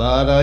12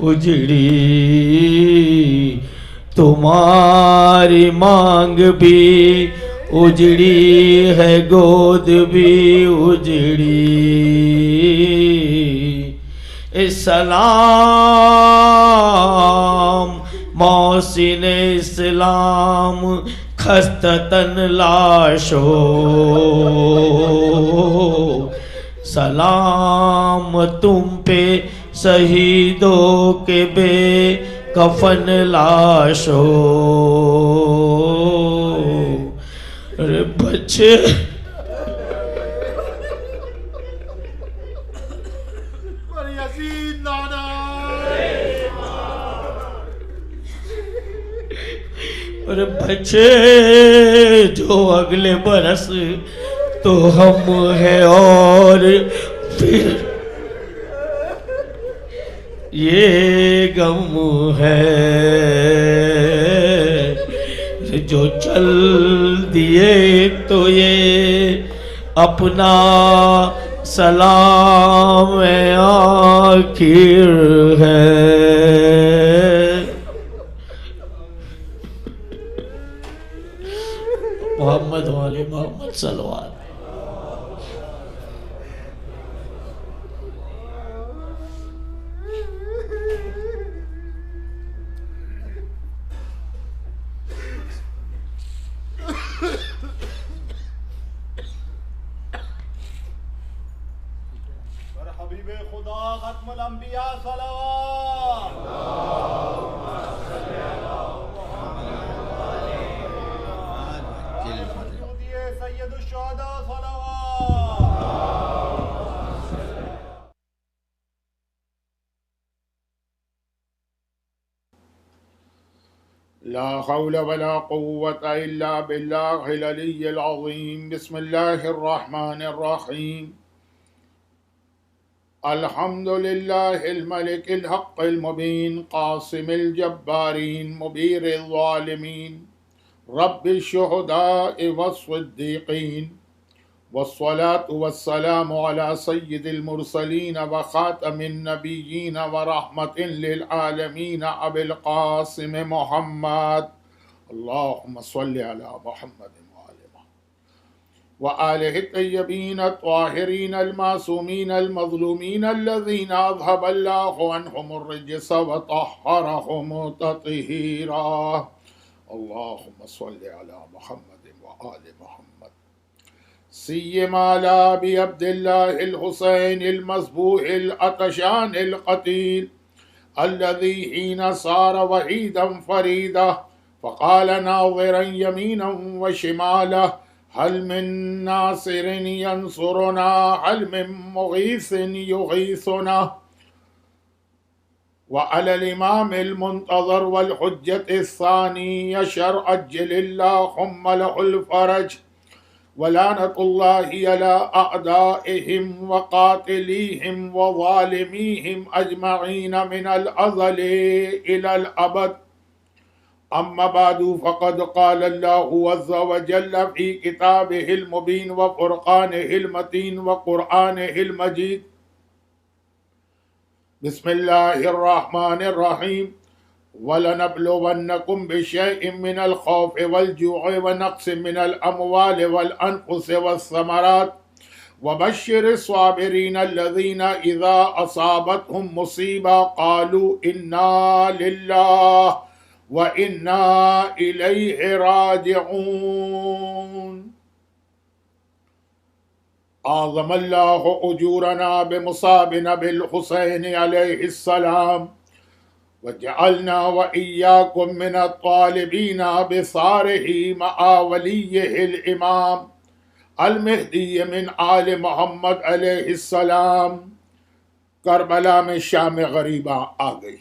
اجڑی، تمہاری مانگ بھی اجڑی ہے، گود بھی اجڑی۔ اسلام محسن اسلام خستتن لاشو، سلام تم پہ شہیدوں کے بے کفن لاشو۔ ارے بچے پر یزید نانا ارے بچے جو اگلے برس تو ہم ہیں، اور پھر یہ غم ہے جو چل دیے تو یہ اپنا سلام آخر ہے۔ محمد والے محمد صلوات۔ پر حبیب خدا ختم الانبیاء صلوات۔ سید الشہداء صلوات۔ لا حول ولا قوة إلا بالله العلي العظيم۔ بسم الله الرحمن الرحيم۔ الحمد لله الملك الحق المبين، قاسم الجبارين، مبير الظالمين، رب الشهداء والصديقين، والصلاة والسلام على سيد المرسلين وخاتم النبيين ورحمة للعالمين أبي القاسم محمد، اللهم صل على محمد وآله الطيبين الطاهرين المعصومين المظلومين الذين أذهب الله عنهم الرجس وطهرهم تطهيرا، اللهم صل على محمد وآل محمد، سيما على أبي عبد الله الحسين المذبوح العطشان القتيل الذي حين صار وحيدا فريدا فقال ناظرا يمينا وشمالا هل من ناصر ينصرنا، هل من مغيث يغيثنا، وعلى الإمام المنتظر والحجة الثاني يشر أجل اللهم له الفرج، ولعنة الله على أعدائهم وقاتليهم وظالميهم أجمعين من الأزل إلى الأبد، أما بعد فقد قال الله عز وجل في كتابه المبين وفرقانه المتين وقرآنه المجيد، بسم الله الرحمن الرحيم، وَلَنَبْلُوَنَّكُمْ بِشَيْءٍ مِّنَ الْخَوْفِ وَالْجُوعِ وَنَقْصٍ مِّنَ الْأَمْوَالِ وَالْأَنفُسِ وَالثَّمَرَاتِ وَبَشِّرِ الصَّابِرِينَ الَّذِينَ إِذَا أَصَابَتْهُمْ مُصِيبَةٌ قَالُوا إِنَّا لِلَّهِ وَإِنَّا إِلَيْهِ راجعون۔ أعظم الله أجورنا بمصابنا بالحسين عليه السلام، وجعلنا وإياكم من الطالبين بثاره مع وليه الإمام المہدی من آل محمد علیہ السلام۔ کربلا میں شام غریبہ آ گئی۔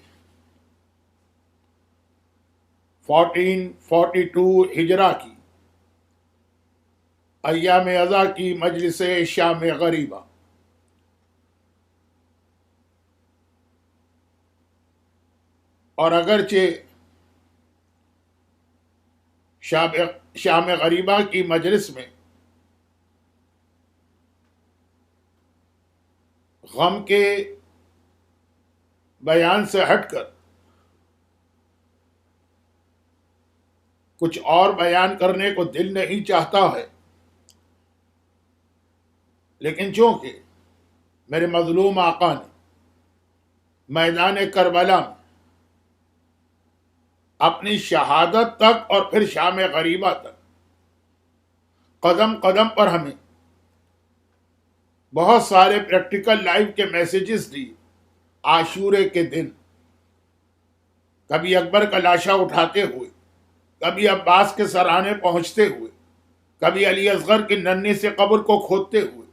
1442 ہجرہ کی ایام ازا کی مجلس شام غریبہ، اور اگرچہ شام غریبہ کی مجلس میں غم کے بیان سے ہٹ کر کچھ اور بیان کرنے کو دل نہیں چاہتا ہے، لیکن چونکہ میرے مظلوم آقا نے میدان کربلا میں اپنی شہادت تک اور پھر شام غریبہ تک قدم قدم پر ہمیں بہت سارے پریکٹیکل لائف کے میسیجز دی، عاشورے کے دن کبھی اکبر کا لاشا اٹھاتے ہوئے، کبھی عباس کے سرانے پہنچتے ہوئے، کبھی علی اصغر کی ننھی سے قبر کو کھودتے ہوئے،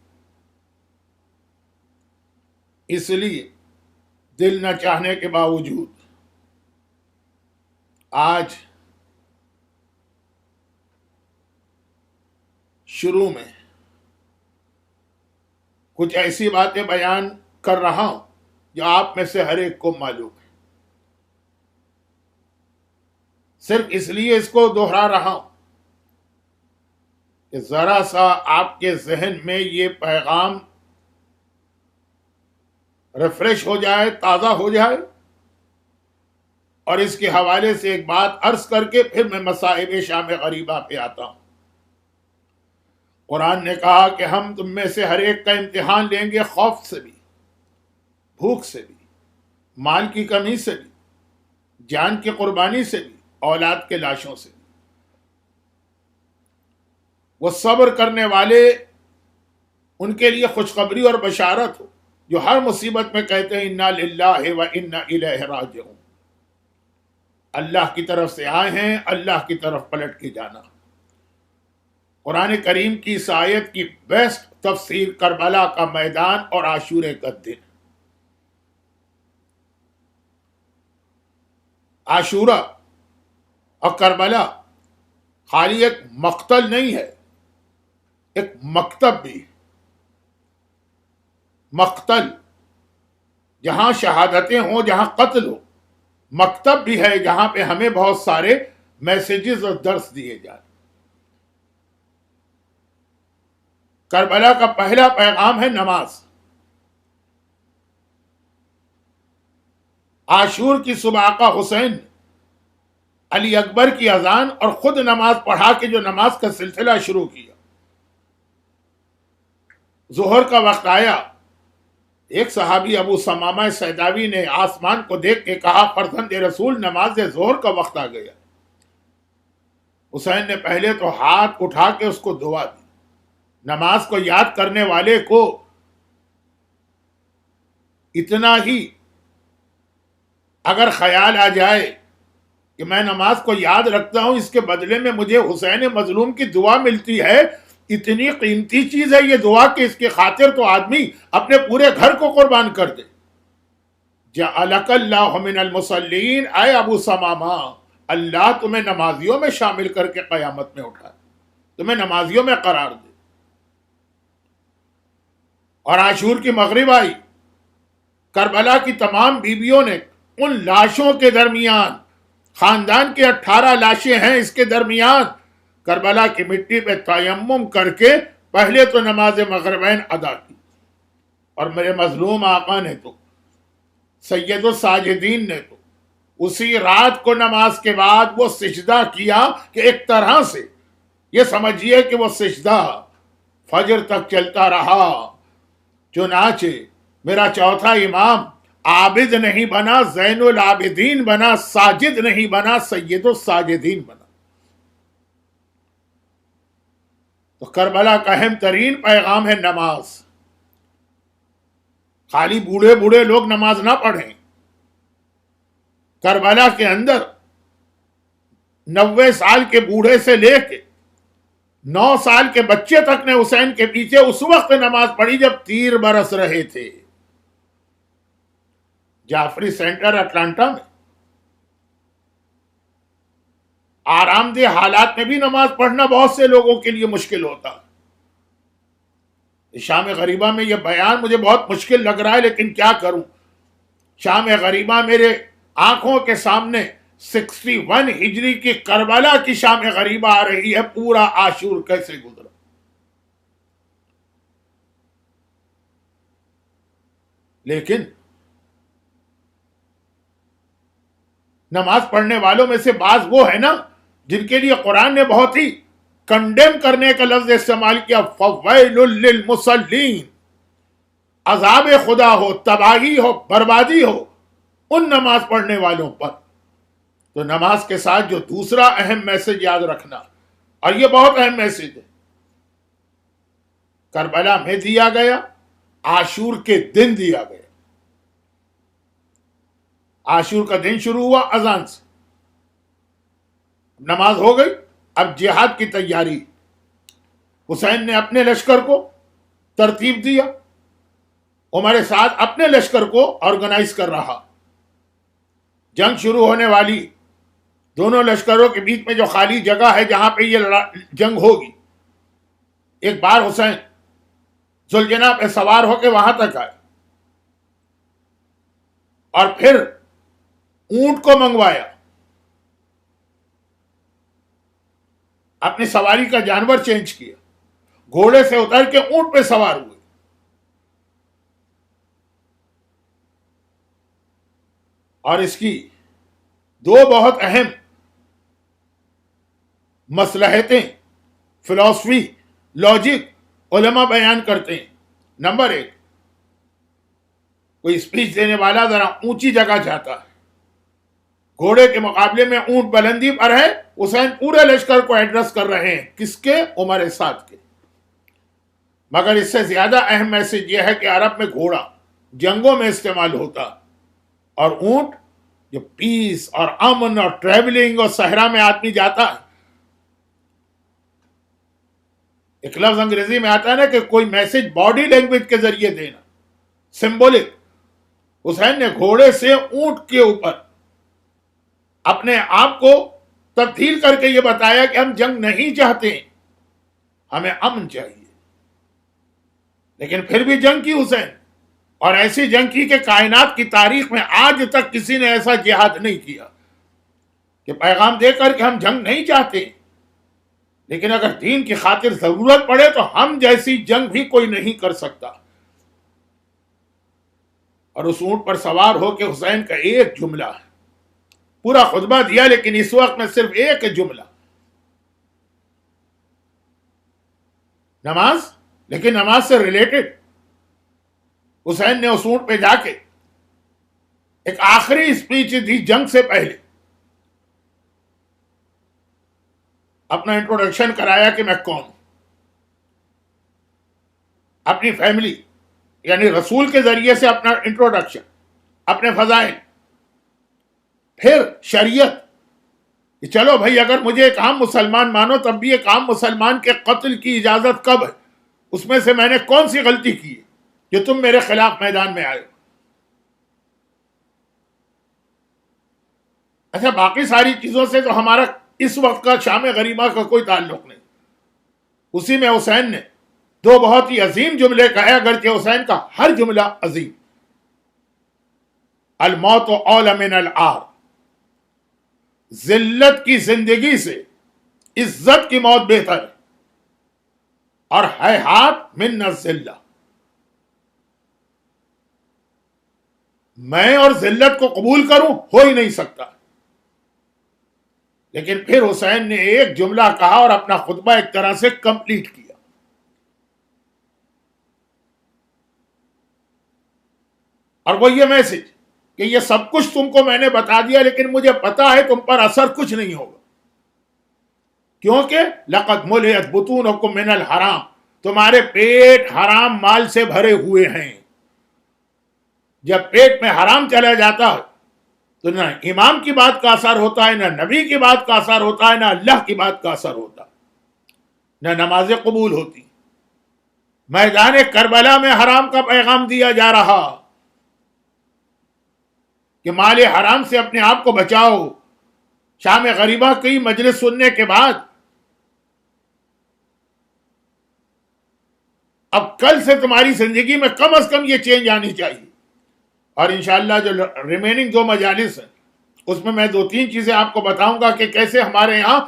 اس لیے دل نہ چاہنے کے باوجود آج شروع میں کچھ ایسی باتیں بیان کر رہا ہوں جو آپ میں سے ہر ایک کو معلوم ہے، صرف اس لیے اس کو دوہرا رہا ہوں کہ ذرا سا آپ کے ذہن میں یہ پیغام ریفریش ہو جائے، تازہ ہو جائے، اور اس کے حوالے سے ایک بات عرض کر کے پھر میں مصائب شام غریبہ پہ آتا ہوں۔ قرآن نے کہا کہ ہم تم میں سے ہر ایک کا امتحان لیں گے، خوف سے بھی، بھوک سے بھی، مال کی کمی سے بھی، جان کی قربانی سے بھی، اولاد کے لاشوں سے بھی۔ وہ صبر کرنے والے، ان کے لیے خوشخبری اور بشارت ہو جو ہر مصیبت میں کہتے ہیں انا للہ و انا الیہ راجعون، اللہ کی طرف سے آئے ہیں، اللہ کی طرف پلٹ کے جانا۔ قرآن کریم کی اس آیت کی بیسٹ تفسیر کربلا کا میدان اور عاشورے کا دن۔ عاشورہ اور کربلا خالی ایک مقتل نہیں ہے، ایک مکتب بھی ہے۔ مقتل جہاں شہادتیں ہوں، جہاں قتل ہو، مکتب بھی ہے جہاں پہ ہمیں بہت سارے میسیجز اور درس دیے جائیں۔ کربلا کا پہلا پیغام ہے نماز۔ عاشور کی صبح آقا حسین نے علی اکبر کی اذان اور خود نماز پڑھا کے جو نماز کا سلسلہ شروع کیا۔ ظہر کا وقت آیا، ایک صحابی ابو ثمامہ سیداوی نے آسمان کو دیکھ کے کہا فرزند رسول نماز ظہر کا وقت آ گیا۔ حسین نے پہلے تو ہاتھ اٹھا کے اس کو دعا دی۔ نماز کو یاد کرنے والے کو اتنا ہی اگر خیال آ جائے کہ میں نماز کو یاد رکھتا ہوں، اس کے بدلے میں مجھے حسین مظلوم کی دعا ملتی ہے، اتنی قیمتی چیز ہے یہ دعا کہ اس کی خاطر تو آدمی اپنے پورے گھر کو قربان کر دے۔ جعلک اللہ من المصلین، اے ابو ثمامہ، اللہ تمہیں نمازیوں میں شامل کر کے قیامت میں اٹھائے، تمہیں نمازیوں میں قرار دے۔ اور عاشور کی مغرب آئی، کربلا کی تمام بیویوں نے ان لاشوں کے درمیان، خاندان کے 18 لاشیں ہیں، اس کے درمیان کربلا کی مٹی پہ تیمم کر کے پہلے تو نماز مغربین ادا کی، اور میرے مظلوم آقا نے تو، سید الساجدین نے تو اسی رات کو نماز کے بعد وہ سجدہ کیا کہ ایک طرح سے یہ سمجھیے کہ وہ سجدہ فجر تک چلتا رہا۔ چنانچہ میرا چوتھا امام عابد نہیں بنا، زین العابدین بنا، ساجد نہیں بنا، سید الساجدین بنا۔ تو کربلا کا اہم ترین پیغام ہے نماز۔ خالی بوڑھے بوڑھے لوگ نماز نہ پڑھیں، کربلا کے اندر 90 سال کے بوڑھے سے لے کے 9 سال کے بچے تک نے حسین کے پیچھے اس وقت نماز پڑھی جب تیر برس رہے تھے۔ جعفری سینٹر اٹلانٹا میں آرام دہ حالات میں بھی نماز پڑھنا بہت سے لوگوں کے لیے مشکل ہوتا ہے۔ شام غریبہ میں یہ بیان مجھے بہت مشکل لگ رہا ہے، لیکن کیا کروں، شام غریبہ میرے آنکھوں کے سامنے 61 ہجری کی کربلا کی شام غریبہ آ رہی ہے، پورا عاشور کیسے گزرا۔ لیکن نماز پڑھنے والوں میں سے بعض وہ ہے نا جن کے لیے قرآن نے بہت ہی کنڈیم کرنے کا لفظ استعمال کیا، فویل للمصلین، عذاب خدا ہو، تباہی ہو، بربادی ہو ان نماز پڑھنے والوں پر۔ تو نماز کے ساتھ جو دوسرا اہم میسج یاد رکھنا، اور یہ بہت اہم میسج ہے، کربلا میں دیا گیا، عاشور کے دن دیا گیا۔ عاشور کا دن شروع ہوا اذان سے، نماز ہو گئی، اب جہاد کی تیاری۔ حسین نے اپنے لشکر کو ترتیب دیا، عمر سعد اپنے لشکر کو آرگنائز کر رہا۔ جنگ شروع ہونے والی، دونوں لشکروں کے بیچ میں جو خالی جگہ ہے جہاں پہ یہ جنگ ہوگی، ایک بار حسین ذوالجناح پہ سوار ہو کے وہاں تک آئے، اور پھر اونٹ کو منگوایا، اپنی سواری کا جانور چینج کیا، گھوڑے سے اتر کے اونٹ پہ سوار ہوئے، اور اس کی دو بہت اہم مصلحتیں، فلسفی، لاجک علماء بیان کرتے ہیں۔ نمبر ایک، کوئی اسپیچ دینے والا ذرا اونچی جگہ چاہتا ہے، گھوڑے کے مقابلے میں اونٹ بلندی پر ہے، حسین پورے لشکر کو ایڈریس کر رہے ہیں، کس کے؟ عمر سعد کے۔ مگر اس سے زیادہ اہم میسج یہ ہے کہ عرب میں گھوڑا جنگوں میں استعمال ہوتا، اور اونٹ جو پیس اور امن اور ٹریولنگ اور صحرا میں آدمی جاتا ہے۔ ایک لفظ انگریزی میں آتا ہے نا کہ کوئی میسج باڈی لینگویج کے ذریعے دینا، سمبولک۔ حسین نے گھوڑے سے اونٹ کے اوپر اپنے آپ کو تبدیل کر کے یہ بتایا کہ ہم جنگ نہیں چاہتے، ہمیں امن چاہیے۔ لیکن پھر بھی جنگ کی حسین، اور ایسی جنگ کی کہ کائنات کی تاریخ میں آج تک کسی نے ایسا جہاد نہیں کیا کہ پیغام دے کر کہ ہم جنگ نہیں چاہتے، لیکن اگر دین کی خاطر ضرورت پڑے تو ہم جیسی جنگ بھی کوئی نہیں کر سکتا۔ اور اس اونٹ پر سوار ہو کے حسین کا ایک جملہ ہے، پورا خطبہ دیا لیکن اس وقت میں صرف ایک جملہ، نماز، لیکن نماز سے ریلیٹڈ حسین نے اس اونٹ پہ جا کے ایک آخری اسپیچ دی جنگ سے پہلے، اپنا انٹروڈکشن کرایا کہ میں کون ہوں، اپنی فیملی یعنی رسول کے ذریعے سے اپنا انٹروڈکشن، اپنے فضائل، پھر شریعت کہ چلو بھائی اگر مجھے ایک عام مسلمان مانو تب بھی ایک عام مسلمان کے قتل کی اجازت کب ہے، اس میں سے میں نے کون سی غلطی کی ہے کہ تم میرے خلاف میدان میں آئے ہو۔ اچھا، باقی ساری چیزوں سے تو ہمارا اس وقت کا شام غریبہ کا کوئی تعلق نہیں۔ اسی میں حسین نے دو بہت ہی عظیم جملے کہے، اگرچہ حسین کا ہر جملہ عظیم۔ الموت اول من العار، ذلت کی زندگی سے عزت کی موت بہتر ہے، اور ہیہات من الذلہ، میں اور ذلت کو قبول کروں ہو ہی نہیں سکتا۔ لیکن پھر حسین نے ایک جملہ کہا اور اپنا خطبہ ایک طرح سے کمپلیٹ کیا۔ اور وہ یہ میسج کہ یہ سب کچھ تم کو میں نے بتا دیا، لیکن مجھے پتا ہے تم پر اثر کچھ نہیں ہوگا، کیونکہ لقد ملئت بطونکم من الحرام، تمہارے پیٹ حرام مال سے بھرے ہوئے ہیں۔ جب پیٹ میں حرام چلا جاتا ہے تو نہ امام کی بات کا اثر ہوتا ہے، نہ نبی کی بات کا اثر ہوتا ہے، نہ اللہ کی بات کا اثر ہوتا ہے، نہ نمازیں قبول ہوتی۔ میدان کربلا میں حرام کا پیغام دیا جا رہا کہ مال حرام سے اپنے آپ کو بچاؤ۔ شام غریبہ کی مجلس سننے کے بعد اب کل سے تمہاری زندگی میں کم از کم یہ چینج آنی چاہیے۔ اور انشاءاللہ جو ریمیننگ دو مجالس ہیں اس میں میں دو تین چیزیں آپ کو بتاؤں گا کہ کیسے ہمارے یہاں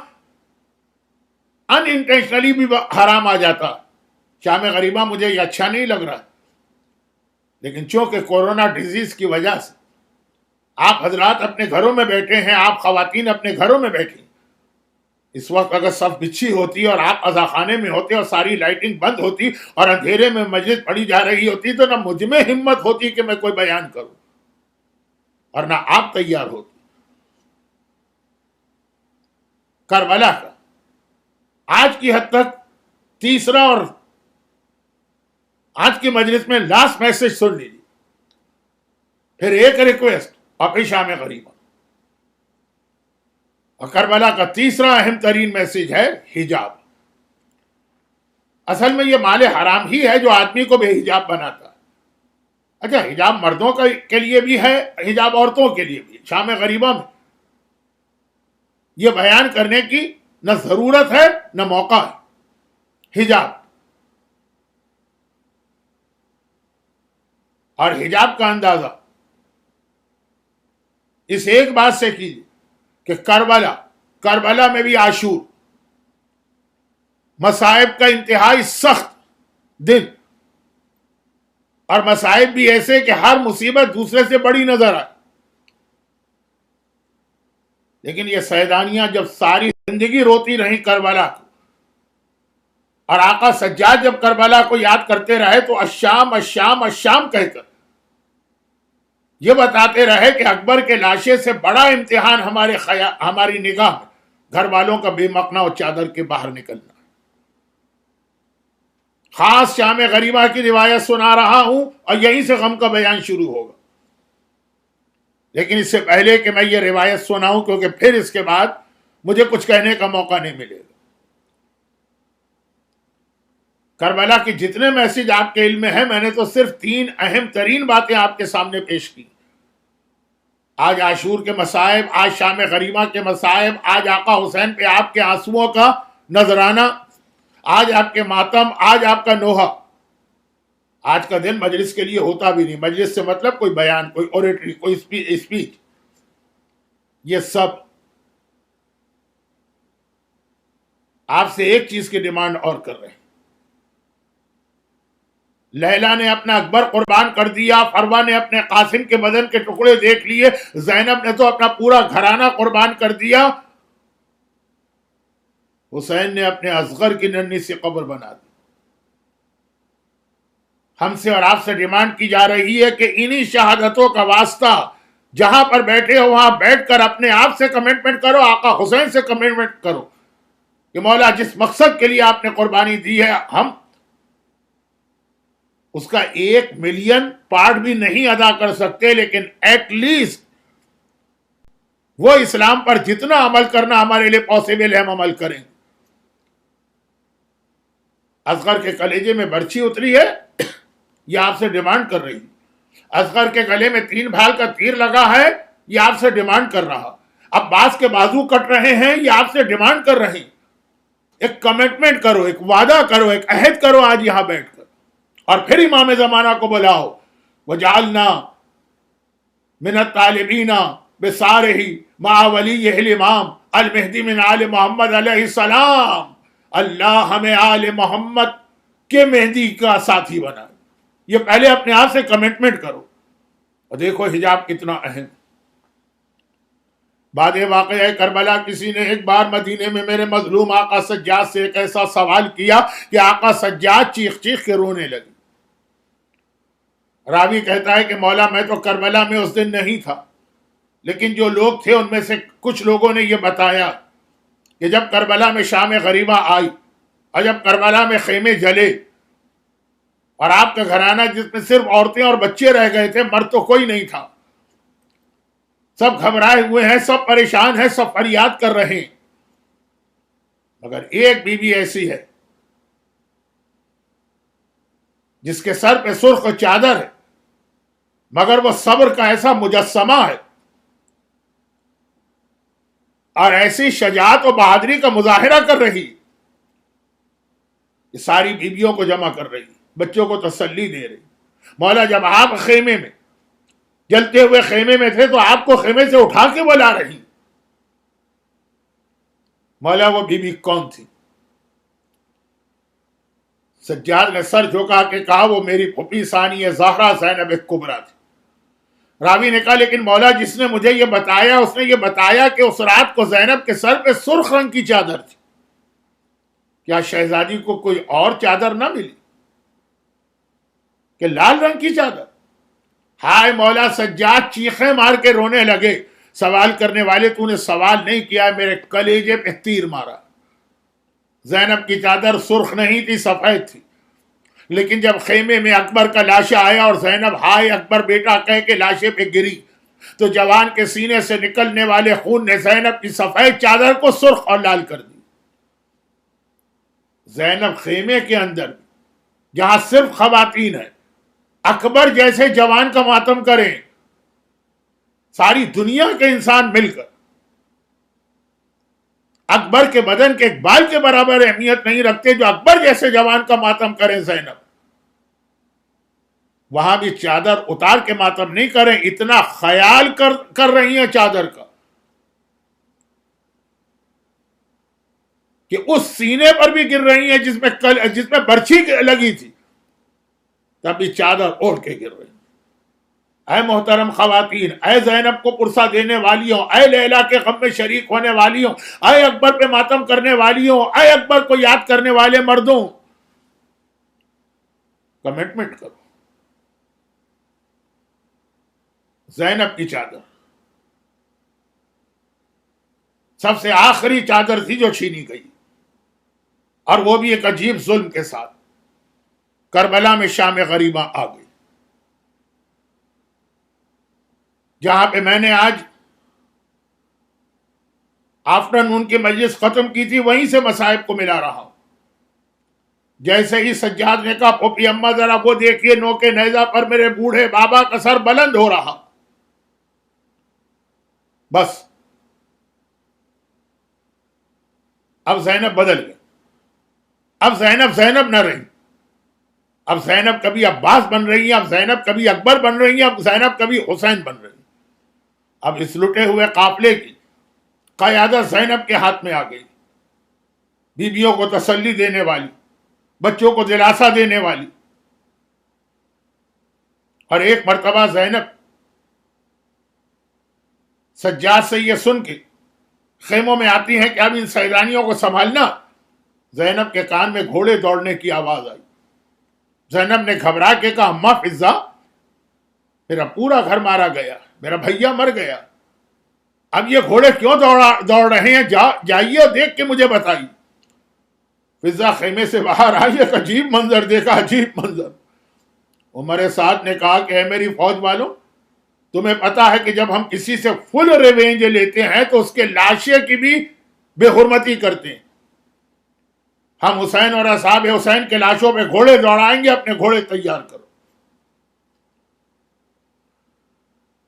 ان انٹینشنلی بھی حرام آ جاتا۔ شام غریبہ مجھے یہ اچھا نہیں لگ رہا، لیکن چونکہ کورونا ڈیزیز کی وجہ سے آپ حضرات اپنے گھروں میں بیٹھے ہیں، آپ خواتین اپنے گھروں میں بیٹھی، اس وقت اگر صف بچھی ہوتی اور آپ عزا خانے میں ہوتے اور ساری لائٹنگ بند ہوتی اور اندھیرے میں مجلس پڑھی جا رہی ہوتی تو نہ مجھ میں ہمت ہوتی کہ میں کوئی بیان کروں اور نہ آپ تیار ہوتی۔ کربلا کا آج کی حد تک تیسرا اور آج کی مجلس میں لاسٹ میسج سن لیجیے، پھر ایک ریکویسٹ اور پھر شام غریبہ۔ اور کربلا کا تیسرا اہم ترین میسج ہے حجاب۔ اصل میں یہ مال حرام ہی ہے جو آدمی کو بے حجاب بناتا ہے۔ اچھا، حجاب مردوں کے لیے بھی ہے، حجاب عورتوں کے لیے بھی۔ شام غریبہ میں یہ بیان کرنے کی نہ ضرورت ہے نہ موقع ہے۔ حجاب اور حجاب کا اندازہ اس ایک بات سے کیجیے کہ کربلا میں بھی عاشور، مصائب کا انتہائی سخت دن، اور مصائب بھی ایسے کہ ہر مصیبت دوسرے سے بڑی نظر آئے۔ لیکن یہ سیدانیاں جب ساری زندگی روتی رہیں کربلا کو، اور آقا سجاد جب کربلا کو یاد کرتے رہے تو الشام الشام الشام کہہ کر یہ بتاتے رہے کہ اکبر کے لاشے سے بڑا امتحان ہماری نگاہ میں گھر والوں کا بے مقنا اور چادر کے باہر نکلنا۔ خاص شام غریبہ کی روایت سنا رہا ہوں اور یہیں سے غم کا بیان شروع ہوگا، لیکن اس سے پہلے کہ میں یہ روایت سناؤں، کیونکہ پھر اس کے بعد مجھے کچھ کہنے کا موقع نہیں ملے گا۔ کربلا کی جتنے میسج آپ کے علم میں ہیں، میں نے تو صرف 3 اہم ترین باتیں آپ کے سامنے پیش کی۔ آج عاشور کے مصائب، آج شام غریبہ کے مصائب، آج آقا حسین پہ آپ کے آنسوؤں کا نذرانہ، آج آپ کے ماتم، آج آپ کا نوحہ۔ آج کا دن مجلس کے لیے ہوتا بھی نہیں، مجلس سے مطلب کوئی بیان، کوئی اوریٹری، کوئی اسپیچ، یہ سب آپ سے ایک چیز کی ڈیمانڈ اور کر رہے ہیں۔ لیلا نے اپنا اکبر قربان کر دیا، فروہ نے اپنے قاسم کے بدن کے ٹکڑے دیکھ لیے، زینب نے تو اپنا پورا گھرانہ قربان کر دیا، حسین نے اپنے اصغر کی ننھی سی قبر بنا دی۔ ہم سے اور آپ سے ڈیمانڈ کی جا رہی ہے کہ انہی شہادتوں کا واسطہ جہاں پر بیٹھے ہو وہاں بیٹھ کر اپنے آپ سے کمٹمنٹ کرو، آقا حسین سے کمٹمنٹ کرو کہ مولا جس مقصد کے لیے آپ نے قربانی دی ہے، ہم اس کا 1 ملین پارٹ بھی نہیں ادا کر سکتے، لیکن ایٹ لیسٹ وہ اسلام پر جتنا عمل کرنا ہمارے لیے پاسبل ہے ہم عمل کریں۔ اصغر کے کلیجے میں برچھی اتری ہے، یہ آپ سے ڈیمانڈ کر رہی۔ اصغر کے گلے میں 3 بھال کا تیر لگا ہے، یہ آپ سے ڈیمانڈ کر رہا۔ عباس کے بازو کٹ رہے ہیں، یہ آپ سے ڈیمانڈ کر رہے۔ ایک کمٹمنٹ کرو، ایک وعدہ کرو، ایک عہد کرو آج یہاں بیٹھ کر، اور پھر امام زمانہ کو بلاؤ۔ وَجَعَلْنَا مِنَ الطَّالِبِينَ بِسَارِهِ مَعَ وَلِيِّهِ الْإِمَامِ الْمَهْدِي مِنْ آلِ محمد علیہ السلام۔ اللہ ہمیں آل محمد کے مہدی کا ساتھی بنائے۔ یہ پہلے اپنے آپ سے کمٹمنٹ کرو۔ اور دیکھو حجاب کتنا اہم۔ بعد واقعہ کربلا کسی نے ایک بار مدینے میں میرے مظلوم آقا سجاد سے ایک ایسا سوال کیا کہ آقا سجاد چیخ چیخ کے رونے لگے۔ راوی کہتا ہے کہ مولا میں تو کربلا میں اس دن نہیں تھا، لیکن جو لوگ تھے ان میں سے کچھ لوگوں نے یہ بتایا کہ جب کربلا میں شام غریبہ آئی اور جب کربلا میں خیمے جلے اور آپ کا گھرانہ جس میں صرف عورتیں اور بچے رہ گئے تھے، مرد تو کوئی نہیں تھا، سب گھبرائے ہوئے ہیں، سب پریشان ہیں، سب فریاد کر رہے ہیں، مگر ایک بیوی ایسی ہے جس کے سر پہ سرخ چادر ہے، مگر وہ صبر کا ایسا مجسمہ ہے اور ایسی شجاعت و بہادری کا مظاہرہ کر رہی، یہ ساری بیویوں کو جمع کر رہی، بچوں کو تسلی دے رہی۔ مولا جب آپ خیمے میں جلتے ہوئے خیمے میں تھے تو آپ کو خیمے سے اٹھا کے بلا رہی، مولا وہ بیوی کون تھی؟ سجاد نے سر جھکا کے کہا وہ میری پھوپھی ثانی زہرا زینب کبریٰ تھی۔ راوی نے کہا لیکن مولا جس نے مجھے یہ بتایا اس نے یہ بتایا کہ اس رات کو زینب کے سر پہ سرخ رنگ کی چادر تھی، کیا شہزادی کو کوئی اور چادر نہ ملی کہ لال رنگ کی چادر؟ ہائے مولا! سجاد چیخیں مار کے رونے لگے۔ سوال کرنے والے تو نے سوال نہیں کیا، میرے کلیجے پہ تیر مارا۔ زینب کی چادر سرخ نہیں تھی، سفید تھی، لیکن جب خیمے میں اکبر کا لاشا آیا اور زینب ہائے اکبر بیٹا کہہ کے لاشے پہ گری تو جوان کے سینے سے نکلنے والے خون نے زینب کی سفید چادر کو سرخ اور لال کر دی۔ زینب خیمے کے اندر جہاں صرف خواتین ہیں، اکبر جیسے جوان کا ماتم کریں، ساری دنیا کے انسان مل کر اکبر کے بدن کے ایک بال کے برابر اہمیت نہیں رکھتے جو اکبر جیسے جوان کا ماتم کریں زینب، وہاں بھی چادر اتار کے ماتم نہیں کریں، اتنا خیال کر رہی ہیں چادر کا کہ اس سینے پر بھی گر رہی ہیں جس میں برچھی لگی تھی، تبھی چادر اوڑھ کے گر رہی۔ اے محترم خواتین، اے زینب کو پرسہ دینے والیوں، اے لیلا کے غم میں شریک ہونے والیوں، اے اکبر پہ ماتم کرنے والیوں، اے اکبر کو یاد کرنے والے مردوں، کمٹمنٹ کرو۔ زینب کی چادر سب سے آخری چادر تھی جو چھینی گئی، اور وہ بھی ایک عجیب ظلم کے ساتھ۔ کربلا میں شام غریبہ آ گئی، جہاں پہ میں نے آج آفٹرنون کی مجلس ختم کی تھی، وہیں سے مصائب کو ملا رہا ہوں۔ جیسے ہی سجاد نے کہا پھوپھی اماں ذرا وہ دیکھیے نوکے نیزہ پر میرے بوڑھے بابا کا سر بلند ہو رہا، بس اب زینب بدل گئی۔ اب زینب نہ رہی، اب زینب کبھی عباس بن رہی ہیں، اب زینب کبھی اکبر بن رہی ہیں، اب زینب کبھی حسین بن رہی ہیں۔ اب اس لٹے ہوئے قافلے کی قیادت زینب کے ہاتھ میں آ گئی، بیویوں کو تسلی دینے والی، بچوں کو دلاسا دینے والی۔ اور ایک مرتبہ زینب سجاد سے یہ سن کے خیموں میں آتی ہیں کہ اب ان سیلانیوں کو سنبھالنا، زینب کے کان میں گھوڑے دوڑنے کی آواز آئی۔ زینب نے گھبرا کے کہا اماں فضہ، میرا پورا گھر مارا گیا، میرا بھیا مر گیا، اب یہ گھوڑے کیوں دوڑ رہے ہیں؟ جائیے اور دیکھ کے مجھے بتائیے۔ فضہ خیمے سے باہر آئی، ایک عجیب منظر دیکھا، عجیب منظر۔ عمر سعد نے کہا کہ اے میری فوج والوں، تمہیں پتا ہے کہ جب ہم کسی سے فل ریونج لیتے ہیں تو اس کے لاشے کی بھی بے حرمتی کرتے ہیں۔ ہم حسین اور اصحاب حسین کے لاشوں پہ گھوڑے دوڑائیں گے، اپنے گھوڑے تیار کرو۔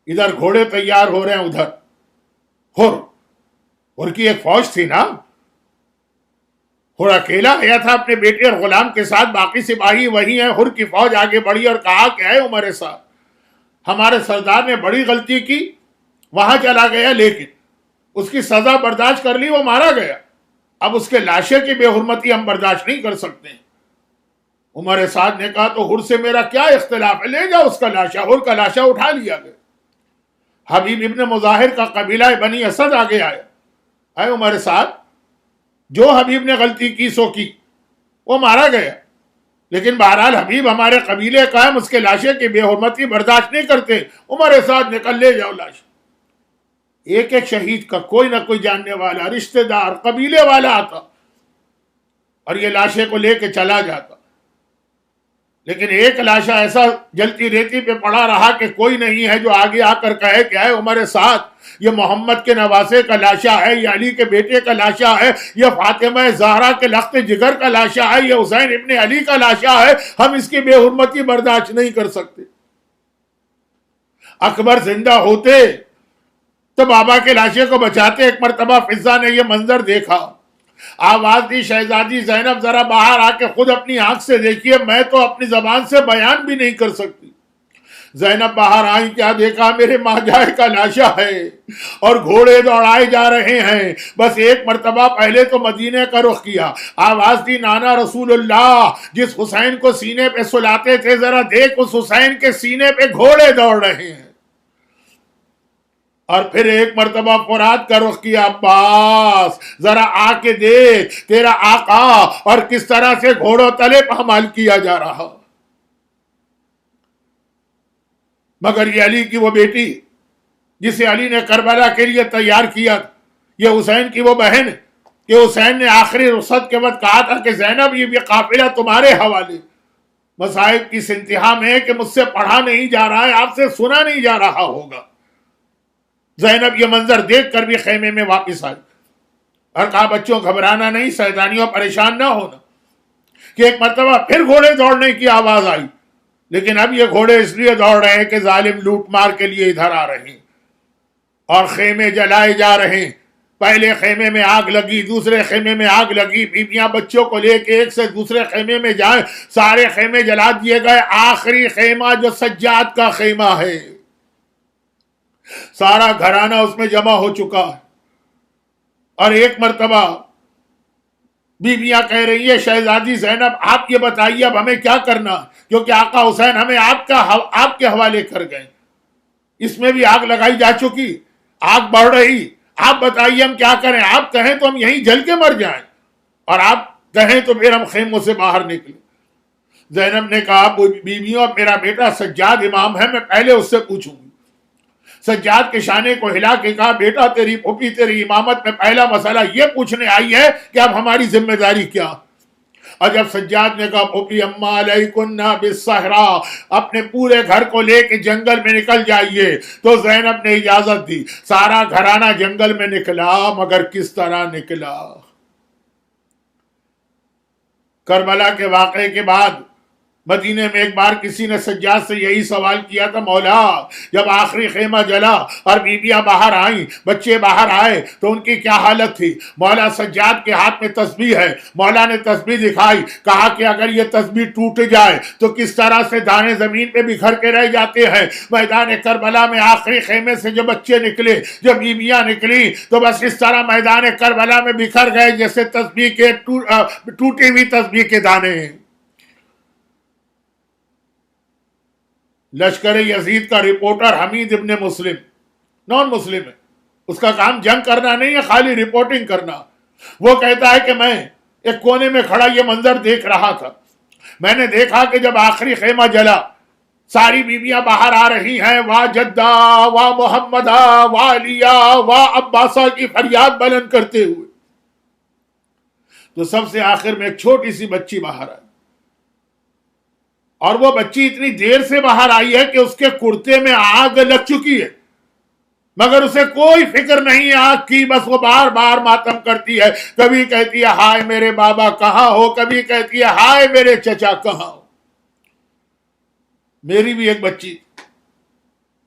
ادھر گھوڑے تیار ہو رہے ہیں، ادھر ہر کی ایک فوج تھی نا، ہر اکیلا گیا تھا اپنے بیٹے اور غلام کے ساتھ، باقی سپاہی وہی ہیں۔ ہر کی فوج آگے بڑھی اور کہا کہ اے عمر سعد، ہمارے سردار نے بڑی غلطی کی، وہاں چلا گیا لیکن اس کی سزا برداشت کر لی، وہ مارا گیا، اب اس کے لاشے کی بے حرمتی ہم برداشت نہیں کر سکتے۔ عمر سعد نے کہا تو ہر سے میرا کیا اختلاف ہے، لے جاؤ اس کا لاشا۔ ہر کا لاشا اٹھا لیا گیا۔ حبیب ابن مظاہر کا قبیلہ بنی اسد آگے آیا۔ اے عمر سعد، جو حبیب نے غلطی کی سو کی، وہ مارا گیا، لیکن بہرحال حبیب ہمارے قبیلے کا ہے، اس کے لاشے کی بے حرمتی برداشت نہیں کرتے۔ عمر سعد نے کہا لے جاؤ لاش۔ ایک ایک شہید کا کوئی نہ کوئی جاننے والا، رشتہ دار، قبیلے والا آتا اور یہ لاشے کو لے کے چلا جاتا، لیکن ایک لاشا ایسا جلتی ریتی پہ پڑا رہا کہ کوئی نہیں ہے جو آگے آ کر کہے کہ اے عمر سعد، یہ محمد کے نواسے کا لاشا ہے، یہ علی کے بیٹے کا لاشا ہے، یہ فاطمہ زہرا کے لخت جگر کا لاشا ہے، یہ حسین ابن علی کا لاشا ہے، ہم اس کی بے حرمتی برداشت نہیں کر سکتے۔ اکبر زندہ ہوتے تو بابا کے لاشے کو بچاتے۔ ایک مرتبہ فضہ نے یہ منظر دیکھا، آواز دی شہزادی زینب ذرا باہر آ کے خود اپنی آنکھ سے دیکھیے، میں تو اپنی زبان سے بیان بھی نہیں کر سکتی۔ زینب باہر آئی، کیا دیکھا؟ میرے ماجائے کا لاشا ہے اور گھوڑے دوڑائے جا رہے ہیں۔ بس ایک مرتبہ پہلے تو مدینے کا رخ کیا، آواز دی نانا رسول اللہ، جس حسین کو سینے پہ سلاتے تھے ذرا دیکھ، اس حسین کے سینے پہ گھوڑے دوڑ رہے ہیں۔ اور پھر ایک مرتبہ فرات کا رخ کیا، عباس ذرا آ کے دیکھ تیرا آقا اور کس طرح سے گھوڑوں تلے پامال کیا جا رہا۔ مگر یہ علی کی وہ بیٹی جسے علی نے کربلا کے لیے تیار کیا، یہ حسین کی وہ بہن کہ حسین نے آخری رخصت کے وقت کہا تھا کہ زینب یہ بھی قافلہ تمہارے حوالے۔ مصائب کی اس انتہا میں ہے کہ مجھ سے پڑھا نہیں جا رہا ہے، آپ سے سنا نہیں جا رہا ہوگا۔ زینب یہ منظر دیکھ کر بھی خیمے میں واپس آئی اور کہا بچوں گھبرانا نہیں، سیدانیوں پریشان نہ ہونا۔ کہ ایک مرتبہ پھر گھوڑے دوڑنے کی آواز آئی، لیکن اب یہ گھوڑے اس لیے دوڑ رہے ہیں کہ ظالم لوٹ مار کے لیے ادھر آ رہے ہیں اور خیمے جلائے جا رہے ہیں۔ پہلے خیمے میں آگ لگی، دوسرے خیمے میں آگ لگی، بیویاں بچوں کو لے کے ایک سے دوسرے خیمے میں جائیں، سارے خیمے جلا دیے گئے۔ آخری خیمہ جو سجاد کا خیمہ ہے، سارا گھرانہ اس میں جمع ہو چکا ہے۔ اور ایک مرتبہ بیویاں کہہ رہی ہیں شہزادی زینب آپ یہ بتائیے اب ہمیں کیا کرنا، کیونکہ آقا حسین ہمیں آپ کے حوالے کر گئے، اس میں بھی آگ لگائی جا چکی، آگ بڑھ رہی، آپ بتائیے ہم کیا کریں؟ آپ کہیں تو ہم یہیں جل کے مر جائیں اور آپ کہیں تو پھر ہم خیموں سے باہر نکلیں۔ زینب نے کہا بیویوں اب میرا بیٹا سجاد امام ہے، میں پہلے اس سے پوچھوں گی۔ سجاد کے شانے کو ہلا کے کہا بیٹا تیری پھوپھی تیری امامت میں پہلا مسئلہ یہ پوچھنے آئی ہے کہ اب ہماری ذمہ داری کیا؟ اور جب سجاد نے کہا پھوپھی اما علیکن بالصحرا، اپنے پورے گھر کو لے کے جنگل میں نکل جائیے، تو زینب نے اجازت دی۔ سارا گھرانہ جنگل میں نکلا، مگر کس طرح نکلا؟ کربلا کے واقعے کے بعد مدینے میں ایک بار کسی نے سجاد سے یہی سوال کیا تھا، مولا جب آخری خیمہ جلا اور بیویاں باہر آئیں، بچے باہر آئے تو ان کی کیا حالت تھی؟ مولا سجاد کے ہاتھ میں تسبیح ہے، مولا نے تسبیح دکھائی، کہا کہ اگر یہ تسبیح ٹوٹ جائے تو کس طرح سے دانے زمین پہ بکھر کے رہ جاتے ہیں۔ میدان کربلا میں آخری خیمے سے جو بچے نکلے، جو بیویاں نکلی، تو بس اس طرح میدان کربلا میں بکھر گئے جیسے تسبیح کے ٹوٹی ہوئی تسبیح کے دانے۔ لشکر یزید کا رپورٹر حمید ابن مسلم نان مسلم ہے، اس کا کام جنگ کرنا نہیں ہے، خالی رپورٹنگ کرنا۔ وہ کہتا ہے کہ میں ایک کونے میں کھڑا یہ منظر دیکھ رہا تھا، میں نے دیکھا کہ جب آخری خیمہ جلا ساری بیویاں باہر آ رہی ہیں، واہ جدہ واہ محمدہ واہ علیہ واہ عباسہ کی فریاد بلند کرتے ہوئے، تو سب سے آخر میں ایک چھوٹی سی بچی باہر آئی، اور وہ بچی اتنی دیر سے باہر آئی ہے کہ اس کے کرتے میں آگ لگ چکی ہے، مگر اسے کوئی فکر نہیں ہے آگ کی، بس وہ بار بار ماتم کرتی ہے، کبھی کہتی ہے ہائے میرے بابا کہاں ہو، کبھی کہتی ہے ہائے میرے چچا کہاں ہو۔ میری بھی ایک بچی،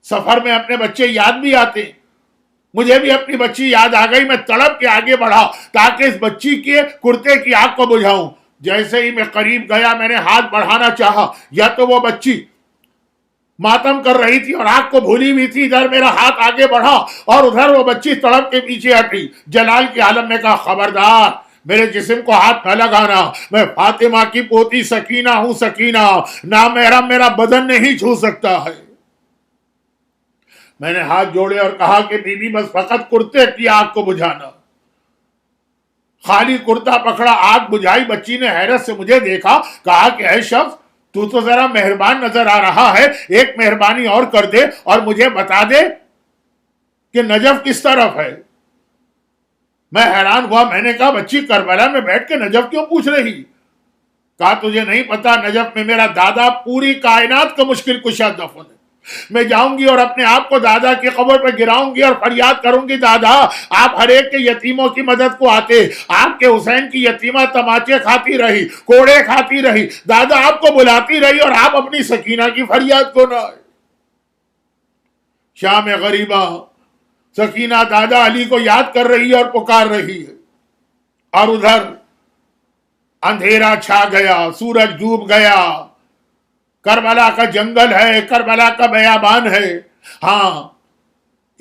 سفر میں اپنے بچے یاد بھی آتے ہیں، مجھے بھی اپنی بچی یاد آ گئی، میں تڑپ کے آگے بڑھا تاکہ اس بچی کے کرتے کی آگ کو بجھاؤں۔ جیسے ہی میں قریب گیا میں نے ہاتھ بڑھانا چاہا، یا تو وہ بچی ماتم کر رہی تھی اور آگ کو بھولی ہوئی تھی، ادھر میرا ہاتھ آگے بڑھا اور ادھر وہ بچی تڑپ کے پیچھے ہٹی۔ جلال کے عالم نے کہا خبردار میرے جسم کو ہاتھ نہ لگانا، میں فاطمہ کی پوتی سکینہ ہوں، سکینہ نامحرم میرا بدن نہیں چھو سکتا ہے۔ میں نے ہاتھ جوڑے اور کہا کہ بی بی بس فقط کرتے کی آگ کو بجھانا۔ خالی کرتا پکڑا، آگ بجھائی۔ بچی نے حیرت سے مجھے دیکھا، کہا کہ اے شخص تو ذرا مہربان نظر آ رہا ہے، ایک مہربانی اور کر دے اور مجھے بتا دے کہ نجف کس طرف ہے۔ میں حیران ہوا، میں نے کہا بچی کربلا میں بیٹھ کے نجف کیوں پوچھ رہی؟ کہا تجھے نہیں پتا نجف میں میرا دادا پوری کائنات کا مشکل کشا دفن ہے، میں جاؤں گی اور اپنے آپ کو دادا کی قبر پر گراؤں گی اور فریاد کروں گی دادا آپ ہر ایک کے یتیموں کی مدد کو آتے، آپ کے حسین کی یتیمہ تماچے کھاتی رہی، کوڑے کھاتی رہی، دادا آپ کو بلاتی رہی اور آپ اپنی سکینہ کی فریاد کو نہ آئے۔ شام غریبہ سکینہ دادا علی کو یاد کر رہی ہے اور پکار رہی ہے، اور ادھر اندھیرا چھا گیا، سورج ڈوب گیا، کربلا کا جنگل ہے، کربلا کا بیابان ہے۔ ہاں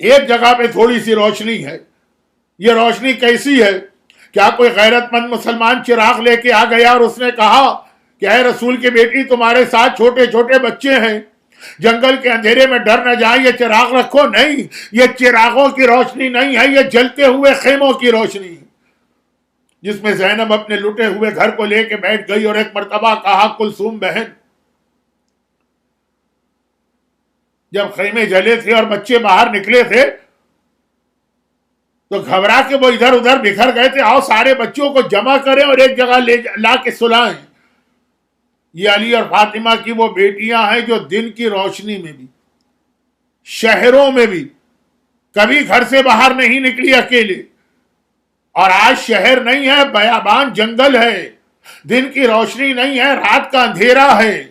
ایک جگہ پہ تھوڑی سی روشنی ہے۔ یہ روشنی کیسی ہے؟ کیا کوئی غیرت مند مسلمان چراغ لے کے آ گیا اور اس نے کہا کہ اے رسول کی بیٹی تمہارے ساتھ چھوٹے چھوٹے بچے ہیں، جنگل کے اندھیرے میں ڈر نہ جائے، یہ چراغ رکھو، نہیں، یہ چراغوں کی روشنی نہیں ہے، یہ جلتے ہوئے خیموں کی روشنی، جس میں زینب اپنے لٹے ہوئے گھر کو لے کے بیٹھ گئی اور ایک مرتبہ کہا، کلثوم بہن، جب خیمے جلے تھے اور بچے باہر نکلے تھے تو گھبرا کے وہ ادھر ادھر بکھر گئے تھے، آؤ سارے بچوں کو جمع کریں اور ایک جگہ لا کے سلائیں۔ یہ علی اور فاطمہ کی وہ بیٹیاں ہیں جو دن کی روشنی میں بھی، شہروں میں بھی کبھی گھر سے باہر نہیں نکلی اکیلے، اور آج شہر نہیں ہے، بیابان جنگل ہے، دن کی روشنی نہیں ہے، رات کا اندھیرا ہے،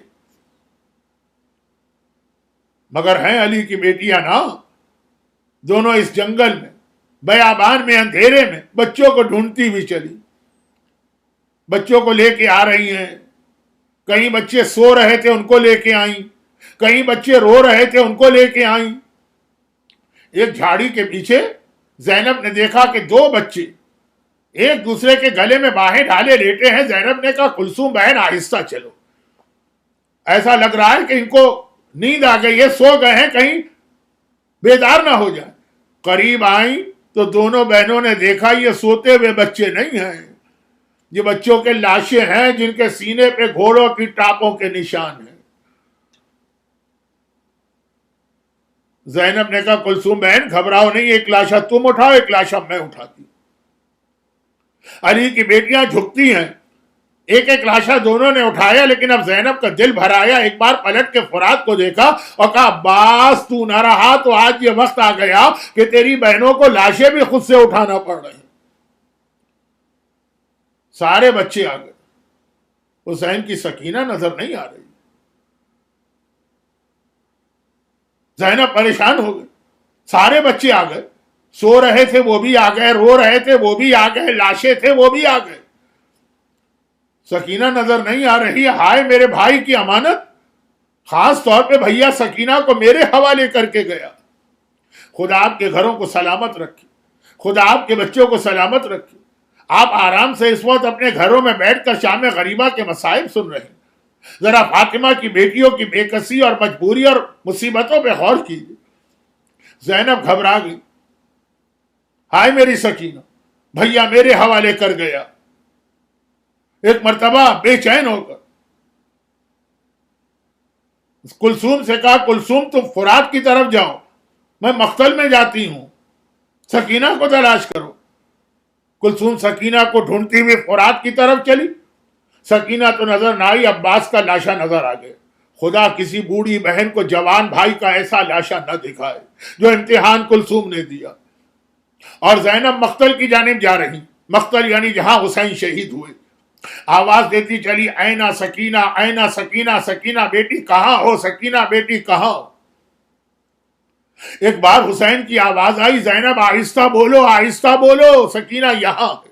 مگر ہیں علی کی بیٹیاں نا، دونوں اس جنگل میں، بیابان میں، اندھیرے میں بچوں کو ڈھونڈتی ہوئی چلی، بچوں کو لے کے آ رہی ہیں، کہیں بچے سو رہے تھے ان کو لے کے آئیں، کہیں بچے رو رہے تھے ان کو لے کے آئیں۔ ایک جھاڑی کے پیچھے زینب نے دیکھا کہ دو بچے ایک دوسرے کے گلے میں باہیں ڈالے لیٹے ہیں۔ زینب نے کہا، کلثوم بہن آہستہ چلو، ایسا لگ رہا ہے کہ ان کو نیند آ گئی ہے، سو گئے ہیں، کہیں بیدار نہ ہو جائیں۔ قریب آئیں تو دونوں بہنوں نے دیکھا یہ سوتے ہوئے بچے نہیں ہیں، یہ بچوں کے لاشیں ہیں جن کے سینے پہ گھوڑوں کی ٹاپوں کے نشان ہیں۔ زینب نے کہا، کلثوم بہن گھبراؤ نہیں، ایک لاشا تم اٹھاؤ، ایک لاشا میں اٹھاتی۔ علی کی بیٹیاں جھکتی ہیں، ایک ایک لاشا دونوں نے اٹھایا، لیکن اب زینب کا دل بھر آیا، ایک بار پلٹ کے فرات کو دیکھا اور کہا، عباس تو نہ رہا تو آج یہ وقت آ گیا کہ تیری بہنوں کو لاشیں بھی خود سے اٹھانا پڑ رہے ہیں۔ سارے بچے آ گئے، حسین کی سکینہ نظر نہیں آ رہی، زینب پریشان ہو گئے، سارے بچے آ گئے، سو رہے تھے وہ بھی آ گئے، رو رہے تھے وہ بھی آ گئے، لاشیں تھے وہ بھی آ گئے، سکینہ نظر نہیں آ رہی۔ ہائے میرے بھائی کی امانت، خاص طور پہ بھیا سکینہ کو میرے حوالے کر کے گیا۔ خدا آپ کے گھروں کو سلامت رکھے، خدا آپ کے بچوں کو سلامت رکھے۔ آپ آرام سے اس وقت اپنے گھروں میں بیٹھ کر شام غریبہ کے مصائب سن رہے ہیں، ذرا فاطمہ کی بیٹیوں کی بے کسی اور مجبوری اور مصیبتوں پہ غور کیجیے۔ زینب گھبرا گئی، ہائے میری سکینہ، بھیا میرے حوالے کر گیا۔ ایک مرتبہ بے چین ہو کر کلثوم سے کہا، کلثوم تم فرات کی طرف جاؤ، میں مقتل میں جاتی ہوں، سکینہ کو تلاش کرو۔ کلثوم سکینہ کو ڈھونڈتی ہوئی فرات کی طرف چلی، سکینہ تو نظر نہ آئی، عباس کا لاشا نظر آ گیا۔ خدا کسی بوڑھی بہن کو جوان بھائی کا ایسا لاشا نہ دکھائے جو امتحان کلثوم نے دیا۔ اور زینب مقتل کی جانب جا رہی، مقتل یعنی جہاں حسین شہید ہوئے، آواز دیتی چلی، اینا سکینہ، اینا سکینہ، سکینہ بیٹی کہاں ہو، سکینہ بیٹی کہاں ہو۔ ایک بار حسین کی آواز آئی، زینب آہستہ بولو، آہستہ بولو، سکینہ یہاں ہے۔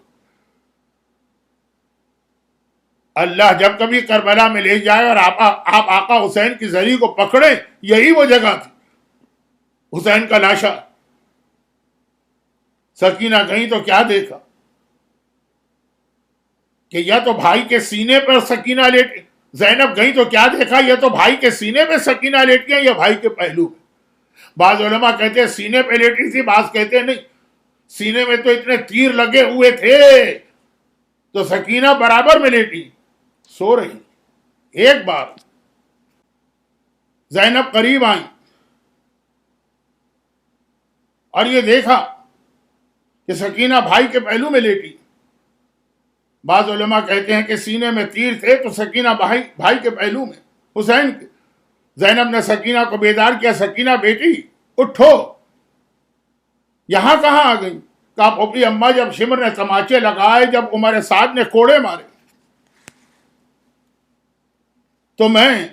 اللہ جب کبھی کربلا میں لے جائے اور آپ آقا حسین کی زری کو پکڑے، یہی وہ جگہ تھی، حسین کا لاشا۔ سکینہ گئی تو کیا دیکھا کہ یا تو بھائی کے سینے پر سکینہ لیٹ، زینب گئی تو کیا دیکھا، یا تو بھائی کے سینے پہ سکینہ لیٹی ہیں یا بھائی کے پہلو پہ۔ بعض علماء کہتے ہیں سینے پہ لیٹی تھی، بعض کہتے ہیں نہیں، سینے میں تو اتنے تیر لگے ہوئے تھے تو سکینہ برابر میں لیٹی، سو رہی۔ ایک بار زینب قریب آئی اور یہ دیکھا کہ سکینہ بھائی کے پہلو میں لیٹی۔ بعض علماء کہتے ہیں کہ سینے میں تیر تھے تو سکینہ بھائی کے پہلو میں، حسین کے۔ زینب نے سکینہ کو بیدار کیا، سکینہ بیٹی اٹھو، یہاں کہاں آ گئی؟ کہا، پھوپھی اماں جب شمر نے تماچے لگائے، جب عمر سعد نے کوڑے مارے تو میں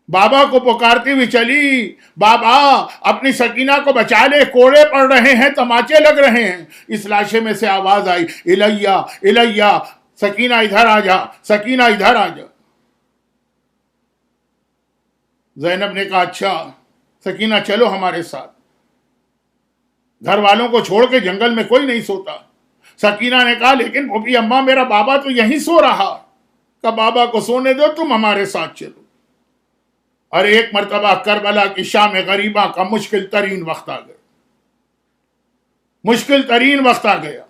بابا کو پکارتی ہوئی چلی، بابا اپنی سکینہ کو بچا لے، کوڑے پڑ رہے ہیں، تماچے لگ رہے ہیں۔ اس لاشے میں سے آواز آئی، الیہ الیہ، سکینہ ادھر آ جا، سکینہ ادھر آ جا۔ زینب نے کہا، اچھا سکینہ چلو ہمارے ساتھ، گھر والوں کو چھوڑ کے جنگل میں کوئی نہیں سوتا۔ سکینہ نے کہا، لیکن پھوپھی اماں میرا بابا تو یہیں سو رہا۔ کہا، بابا کو سونے دو، تم ہمارے ساتھ چلو۔ اور ایک مرتبہ کربلا کی شام غریبہ کا مشکل ترین وقت آ گیا، مشکل ترین وقت آ گیا۔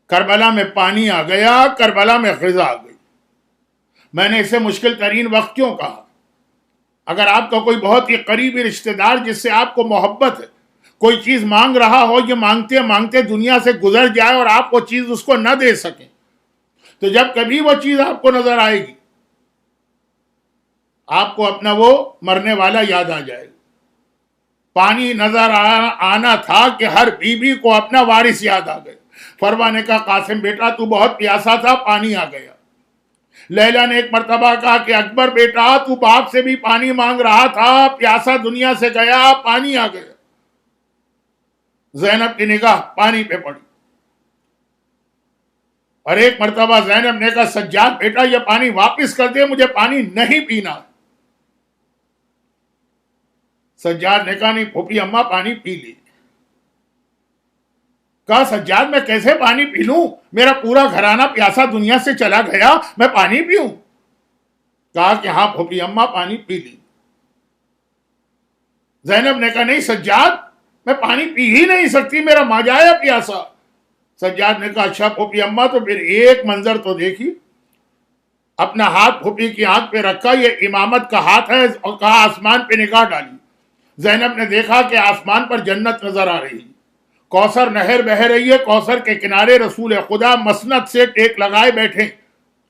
کربلا میں پانی آ گیا، کربلا میں غذا آ گئی۔ میں نے اسے مشکل ترین وقت کیوں کہا؟ اگر آپ کا کوئی بہت ہی قریبی رشتہ دار جس سے آپ کو محبت ہے کوئی چیز مانگ رہا ہو، یہ مانگتے مانگتے دنیا سے گزر جائے اور آپ وہ چیز اس کو نہ دے سکیں، تو جب کبھی وہ چیز آپ کو نظر آئے گی آپ کو اپنا وہ مرنے والا یاد آ جائے گا۔ پانی نظر آنا تھا کہ ہر بیوی کو اپنا وارث یاد آ گیا۔ فروا نے کہا قاسم بیٹا تو بہت پیاسا تھا، پانی آ گیا۔ لیلا نے ایک مرتبہ کہا کہ اکبر بیٹا تو باپ سے بھی پانی مانگ رہا تھا، پیاسا دنیا سے گیا، پانی آ گیا۔ زینب کی نگاہ پانی پہ پڑی اور ایک مرتبہ زینب نے کہا سجاد بیٹا یہ پانی واپس کر دے، مجھے پانی نہیں پینا۔ سجاد نے کہا نہیں پھوپھی اماں پانی پی لی۔ کہا سجاد میں کیسے پانی پی لوں، میرا پورا گھرانہ پیاسا دنیا سے چلا گیا، میں پانی پیوں؟ کہا کہ ہاں پھوپھی اماں پانی پی لی۔ زینب نے کہا نہیں سجاد میں پانی پی ہی نہیں سکتی، میرا ماجایا پیاسا۔ سجاد نے کہا اچھا پھوپھی اماں تو پھر ایک منظر تو دیکھی۔ اپنا ہاتھ پھوپھی کی آنکھ پہ رکھا، یہ امامت کا ہاتھ ہے، اور کہا آسمان پہ نگاہ ڈالی۔ زینب نے دیکھا کہ آسمان پر جنت نظر آ رہی، کوثر نہر بہہ رہی ہے، کوثر کے کنارے رسول خدا مسند سے ٹیک لگائے بیٹھے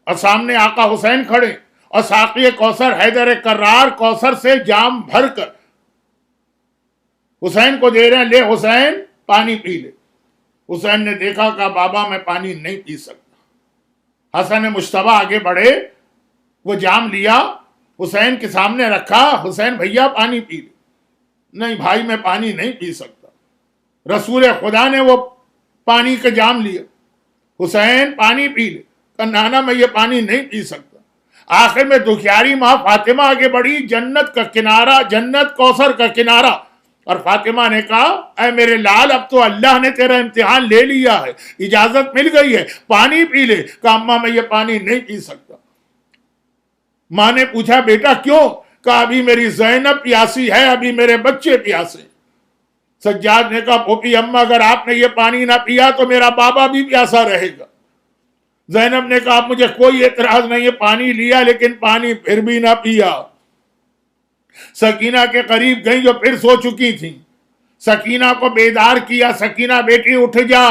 اور سامنے آقا حسین کھڑے اور ساقی کوثر حیدر کرار کوثر سے جام بھر کر حسین کو دے رہے ہیں، لے حسین پانی پی لے۔ حسین نے دیکھا کہ بابا میں پانی نہیں پی سکتا۔ حسن مجتبیٰ آگے بڑھے، وہ جام لیا حسین کے سامنے رکھا، حسین بھیا پانی پی لے۔ نہیں بھائی میں پانی نہیں پی سکتا۔ رسول خدا نے وہ پانی کا جام لیا، حسین پانی پی لے، کہ نانا میں یہ پانی نہیں پی سکتا۔ آخر میں دکھیاری ماں فاطمہ آگے بڑھی، جنت کا کنارہ، جنت کوثر کا کنارہ، اور فاطمہ نے کہا اے میرے لال اب تو اللہ نے تیرا امتحان لے لیا ہے، اجازت مل گئی ہے، پانی پی لے۔ کہا اماں میں یہ پانی نہیں پی سکتا۔ ماں نے پوچھا بیٹا کیوں؟ کہا ابھی میری زینب پیاسی ہے، ابھی میرے بچے پیاسے۔ سجاد نے کہا پھوپھی اماں اگر آپ نے یہ پانی نہ پیا تو میرا بابا بھی پیاسا رہے گا۔ زینب نے کہا مجھے کوئی اعتراض نہیں ہے، پانی لیا لیکن پانی پھر بھی نہ پیا۔ سکینہ کے قریب گئی جو پھر سو چکی تھی، سکینہ کو بیدار کیا، سکینہ بیٹی اٹھ جا۔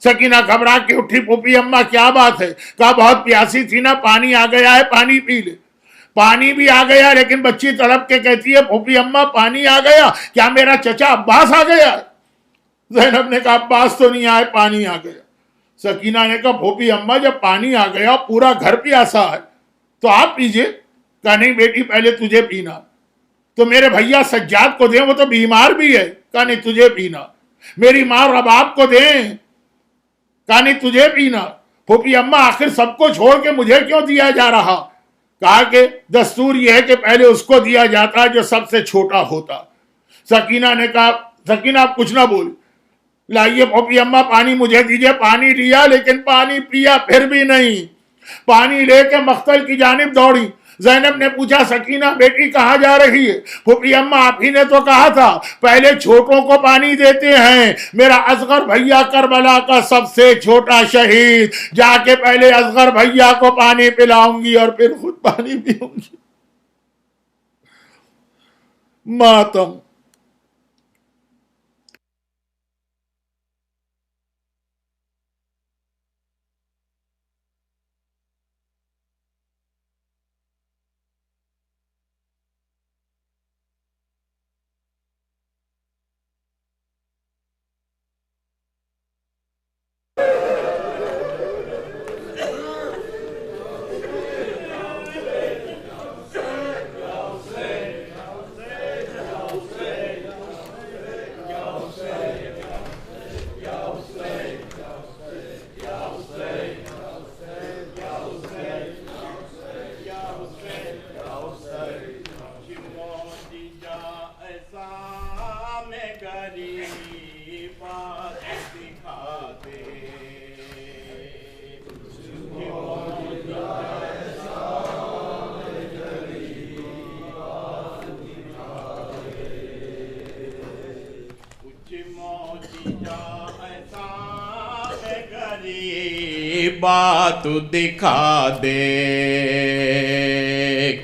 سکینہ گھبرا کے اٹھی، پھوپھی اماں کیا بات ہے؟ کہا بہت پیاسی تھی نا، پانی آ گیا ہے، پانی پی لے۔ پانی بھی آ گیا لیکن بچی تڑپ کے کہتی ہے پھوپھی اماں پانی آ گیا، کیا میرا چچا عباس آ گیا؟ زینب نے کہا عباس تو نہیں آئے، پانی آ گیا۔ سکینہ نے کہا پھوپھی اماں جب پانی آ گیا پورا گھر پیاسا ہے تو آپ پیجئے۔ کہا نہیں بیٹی پہلے تجھے پینا، تو میرے بھیا سجاد کو دیں، وہ تو بیمار بھی ہے۔ کہا نہیں تجھے پینا۔ میری ماں رباب کو دیں۔ کہا نہیں تجھے پینا۔ پھوپھی اماں آخر سب کو چھوڑ کے مجھے کیوں دیا جا رہا؟ کہا کہ دستور یہ ہے کہ پہلے اس کو دیا جاتا جو سب سے چھوٹا ہوتا۔ سکینہ نے کہا سکینہ آپ کچھ نہ بول، لائیے پھوپھی اماں پانی مجھے دیجئے۔ پانی لیا لیکن پانی پیا پھر بھی نہیں۔ پانی لے کے مقتل کی جانب دوڑی۔ زینب نے پوچھا سکینہ بیٹی کہاں جا رہی ہے؟ پھوپھی اماں آپ ہی نے تو کہا تھا پہلے چھوٹوں کو پانی دیتے ہیں، میرا اصغر بھیا کربلا کا سب سے چھوٹا شہید، جا کے پہلے اصغر بھیا کو پانی پلاؤں گی اور پھر خود پانی پیوں گی۔ ماتم۔ بات دکھا دے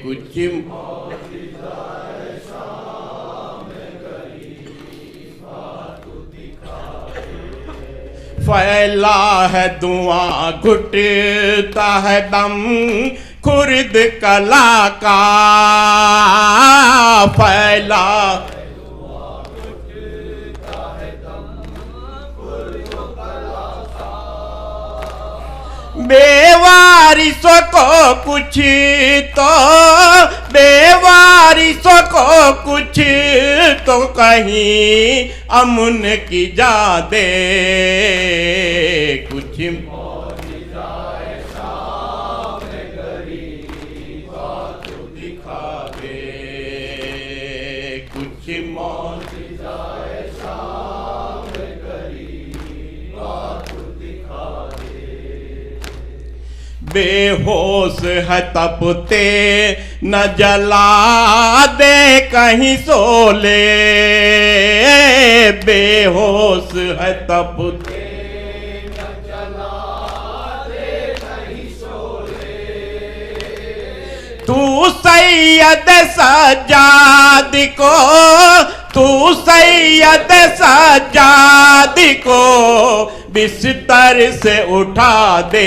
کچھ پھیلا ہے دعا گھٹتا ہے دم خرد کلا کا پھیلا بے وارثوں کو کچھ تو بے وارثوں کو کچھ تو کہیں امن کی جا دے کچھ دکھا دے کچھ بے ہوش ہے تپتے نہ جلا دے کہیں سولے بے ہوش ہے تپتے نہ جلا دے کہیں سولے تو سید سجاد کو تو سید سجاد کو بستر سے اٹھا دے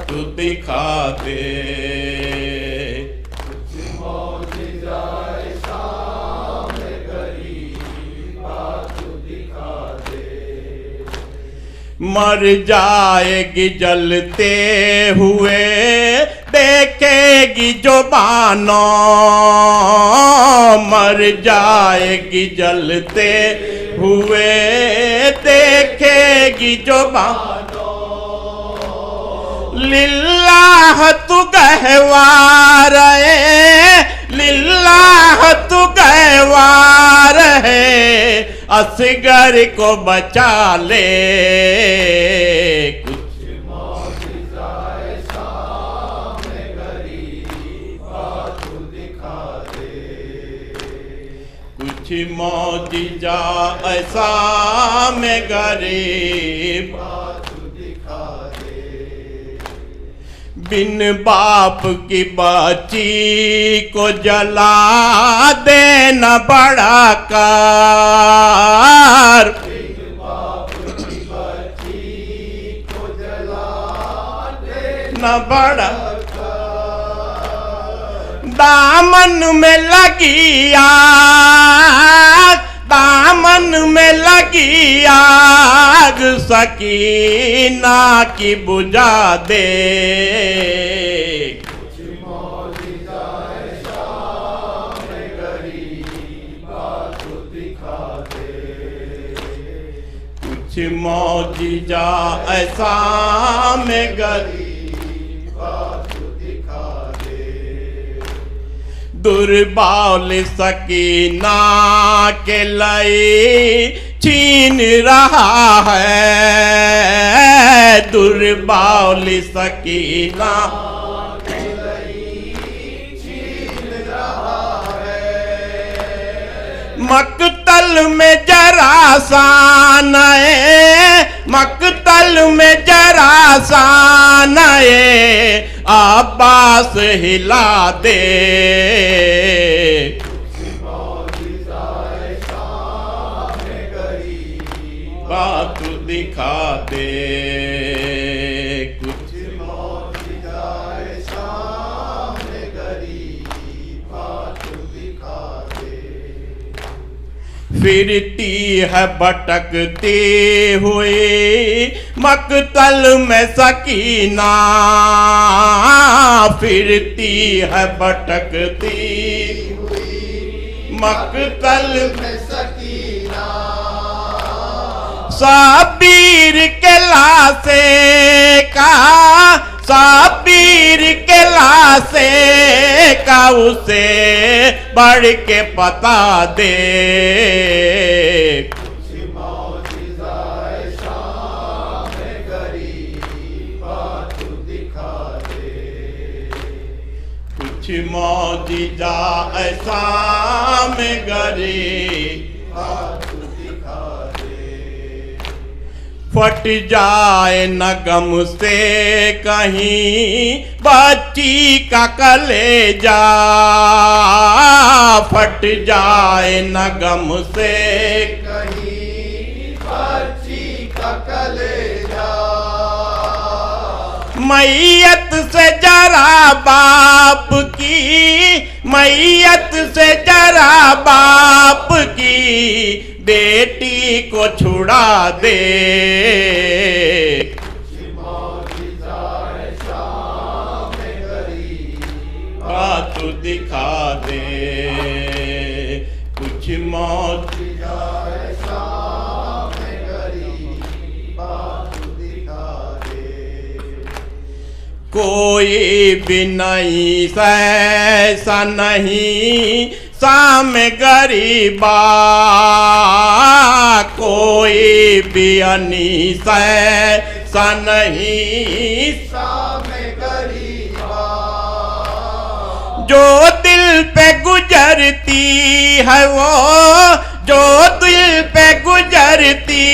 تو دکھا دے مر جائے گی جلتے ہوئے دیکھے گی جو بانو مر جائے گی جلتے ہوئے دیکھے گی جو بانو للہ تو گہوار ہے للہ تو گہوار ہے اصغر کو بچا لے کچھ معجزہ ایسا میں غریبات دکھا دے کچھ معجزہ ایسا میں غریبات دکھا دے بن باپ کی بچی کو جلا دینا بڑا کار بن باپ کی بچی کو جلا دینا بڑا کار دامن میں لگی آگ دامن میں لگی آگ سکینہ کی بجھا دے کچھ معجزہ ایسا میں غریبات دکھا دے کچھ معجزہ ایسا میں غریبات دکھا دے دربال سکینہ کے لئے چھین رہا ہے دربال سکینہ کے لئے چھین رہا ہے مقتل میں جراسان ہے مقتل میں جراسان ہے عباس ہلا دے بات دکھا دے کچھ معجزہ ایسا میں غریبات دکھا دے پھرتی ہے بھٹکتی ہوئی مقتل میں سکینہ پھرتی ہے بھٹکتی ہوئی مقتل میں سکینہ صابر کے لاسے کا صابر کے لاسے کا اسے بڑھ کے پتا دے کچھ معجزہ ایسا میں غریبات دکھا دے کچھ کچھ معجزہ ایسا میں گری پھٹ جائے نہ غم سے کہیں بچی کا کلیجہ پھٹ جائے نہ غم سے کہیں بچی کا کلیجہ میت سے جرا باپ کی میت سے جرا باپ کی بیٹی کو چھڑا دے بات دکھا دے کچھ موت کوئی بھی نہیں ایسا نہیں سام غریبا کوئی بھی انیس ایسا نہیں سام غریبا جو دل پہ گزرتی ہے وہ جو دل پہ گزرتی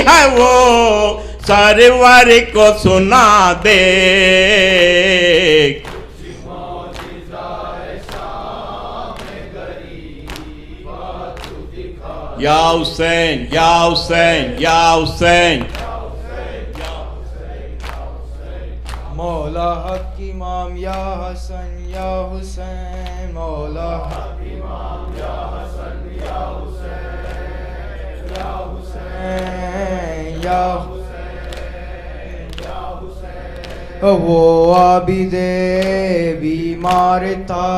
ہے وہ سرور کو سنا دے یا حسین یا حسین یا حسین مولا حق امام یا حسن یا حسین مولا حق امام یا حسن یا حسین یا حسین یا حسین وہ عابد بیمار تھا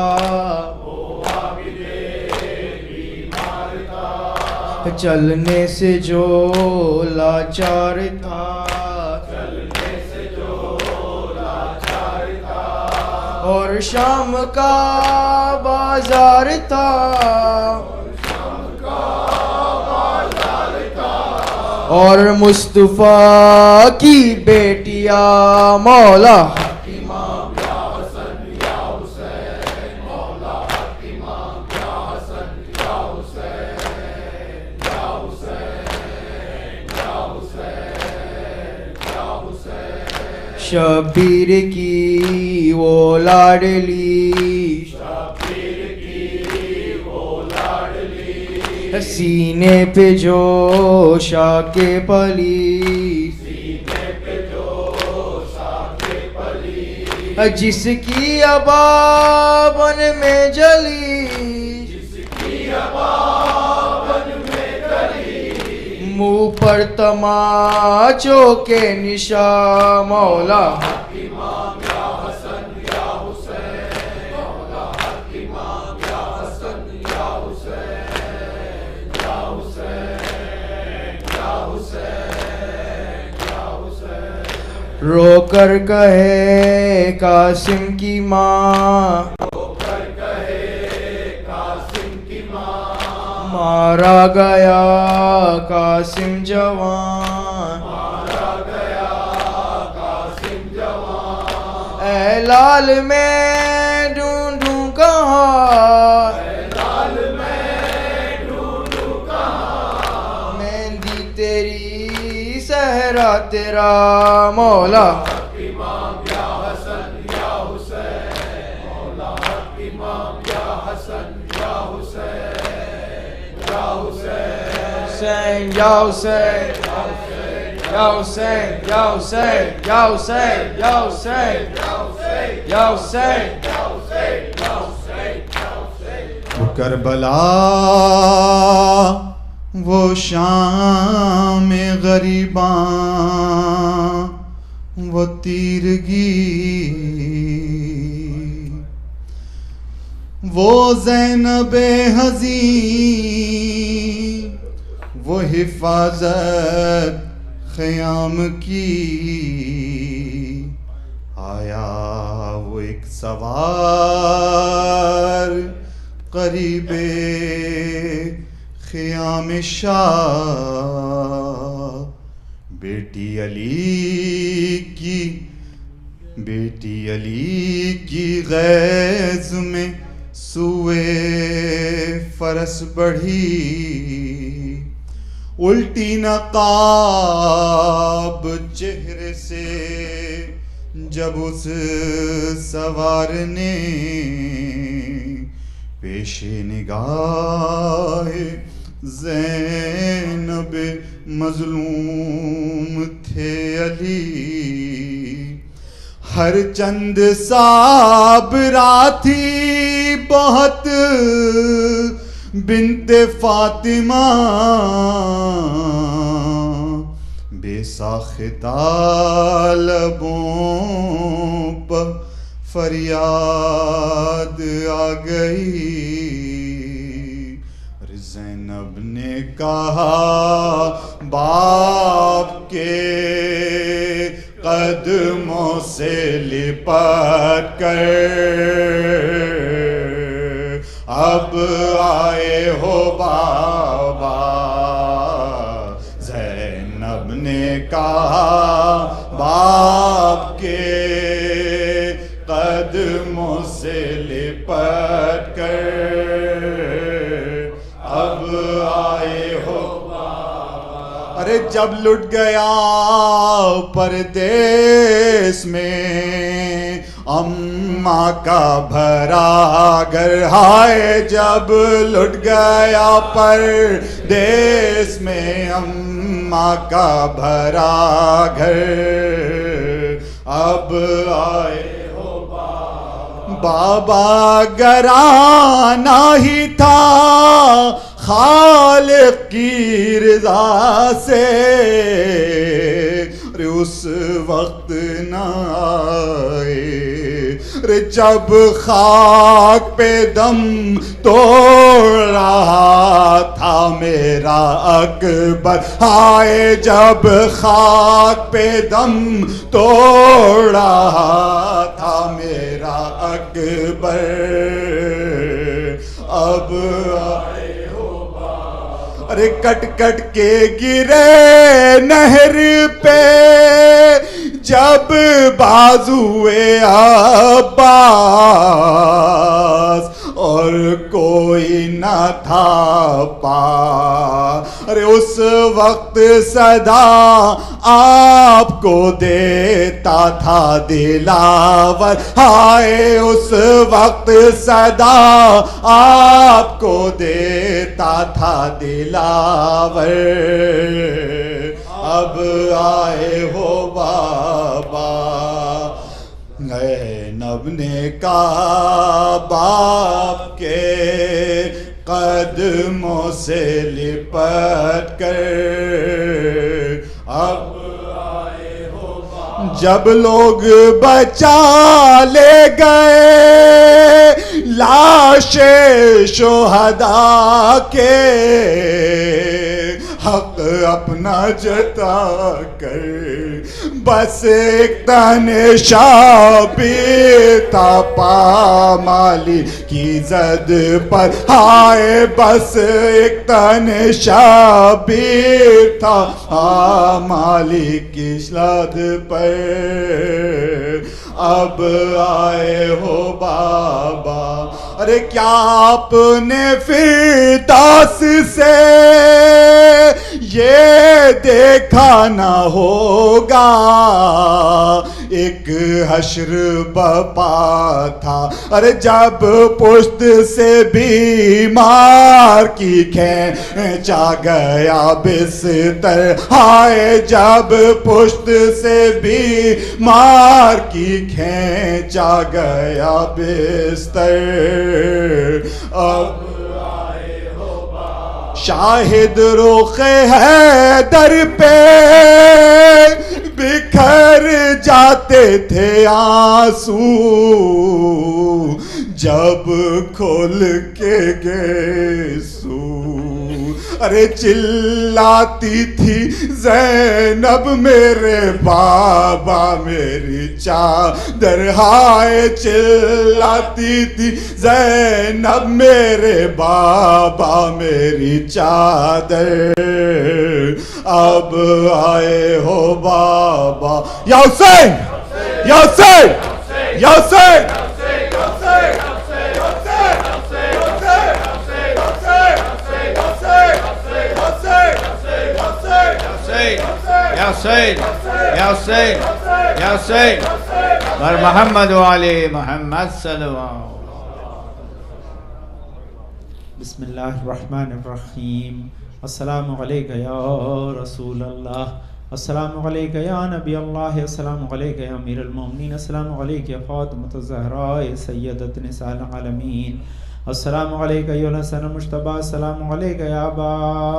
چلنے سے جو لاچار تھا اور شام کا بازار تھا اور مصطفیٰ کی بیٹیا مولا امام یا حسن یا حسین مولا امام یا حسن یا حسین یا حسین یا حسین یا حسین شبیر کی وہ لاڈلی سینے پہ جو شاک پلی جس کی ابابن میں جلی منہ پر تماچوں کے نشاں مولا رو کر کہے قاسم کی ماں مارا گیا قاسم جوان اے لال میں ڈھونڈوں کہاں مہندی تیری صحرا تیرا مولا امام یا حسن یا حسین مولا امام یا حسن یا حسین یا حسین یا حسین یا حسین یا حسین یا حسین یا حسین یا حسین کربلا وہ شام غریباں وہ تیرگی وہ زینب حزین وہ حفاظت خیام کی آیا وہ ایک سوار قریب خیام شاہ بیٹی علی کی بیٹی علی کی غیظ میں سوئے فرس بڑھی، الٹی نقاب چہرے سے جب اس سوار نے پیش نگاہ زینب مظلوم تھے علی، ہر چند صابرہ تھی بہت بنت فاطمہ، بے ساختہ لبوں پر فریاد آ گئی۔ زینب نے کہا باپ کے قدموں سے لپٹ کر اب آئے ہو بابا، زینب نے کہا باپ کے قدموں سے لپٹ کر اب آئے ہو بابا۔ ارے جب لٹ گیا پردیس میں اماں کا بھرا گھر، ہائے جب لٹ گیا پردیس میں اماں کا بھرا گھر، اب آئے بابا گرانا ہی تھا خالق کی رضا سے، اس وقت نہ آئے جب خاک پہ دم توڑ رہا تھا میرا اکبر، ہائے جب خاک پہ دم توڑ رہا تھا میرا اکبر، اب آئے ہو بابا۔ ارے کٹ کٹ کے گرے نہر پہ جب بازوئے عباس، اور کوئی نہ تھا پاس، ارے اس وقت صدا آپ کو دیتا تھا دلاور، ہائے اس وقت صدا آپ کو دیتا تھا دلاور، اب آئے ہو بابا۔ زینب نے کہا باپ کے قدموں سے لپٹ کر اب آئے ہو بابا۔ جب لوگ بچا لے گئے لاش شہداء کے، حق اپنا جتا کر بس ایک تن شابیر تھا پامالی کی زد پر، ہائے بس ایک تن شابیر تھا پامالی کی زد پر، اب آئے ہو بابا۔ ارے کیا آپ نے فردوس سے یہ دیکھا نہ ہوگا، ایک حشر بپا تھا، ارے جب پشت سے بیمار کی کھینچا گیا بستر، ہائے جب پشت سے بیمار کی کھینچا گیا بستر، اب آئے ہو بابا۔ شاہد رخ حیدر پہ بکھر جاتے تھے آنسو، جب کھول کے گیسو، ارے چلاتی تھی زینب میرے بابا میری چادر، ہائے چلاتی تھی زینب میرے بابا میری چادر، اب آئے ہو بابا۔ یا حسین یا حسین یا حسین یا حسین یا حسین یا حسین بر محمد و آل محمد صلی اللہ. بسم اللہ الرحمن الرحیم. السلام علیکہ یا رسول اللہ، السلام علیکہ یا نبی اللہ، السلام علیکہ یا امیر المومنین، السلام علیکہ یا فاطمۃ الزہراء سیدۃ نساء العالمین، السلام علیکہ یا الحسن المجتبی، السلام علیکہ یا ابا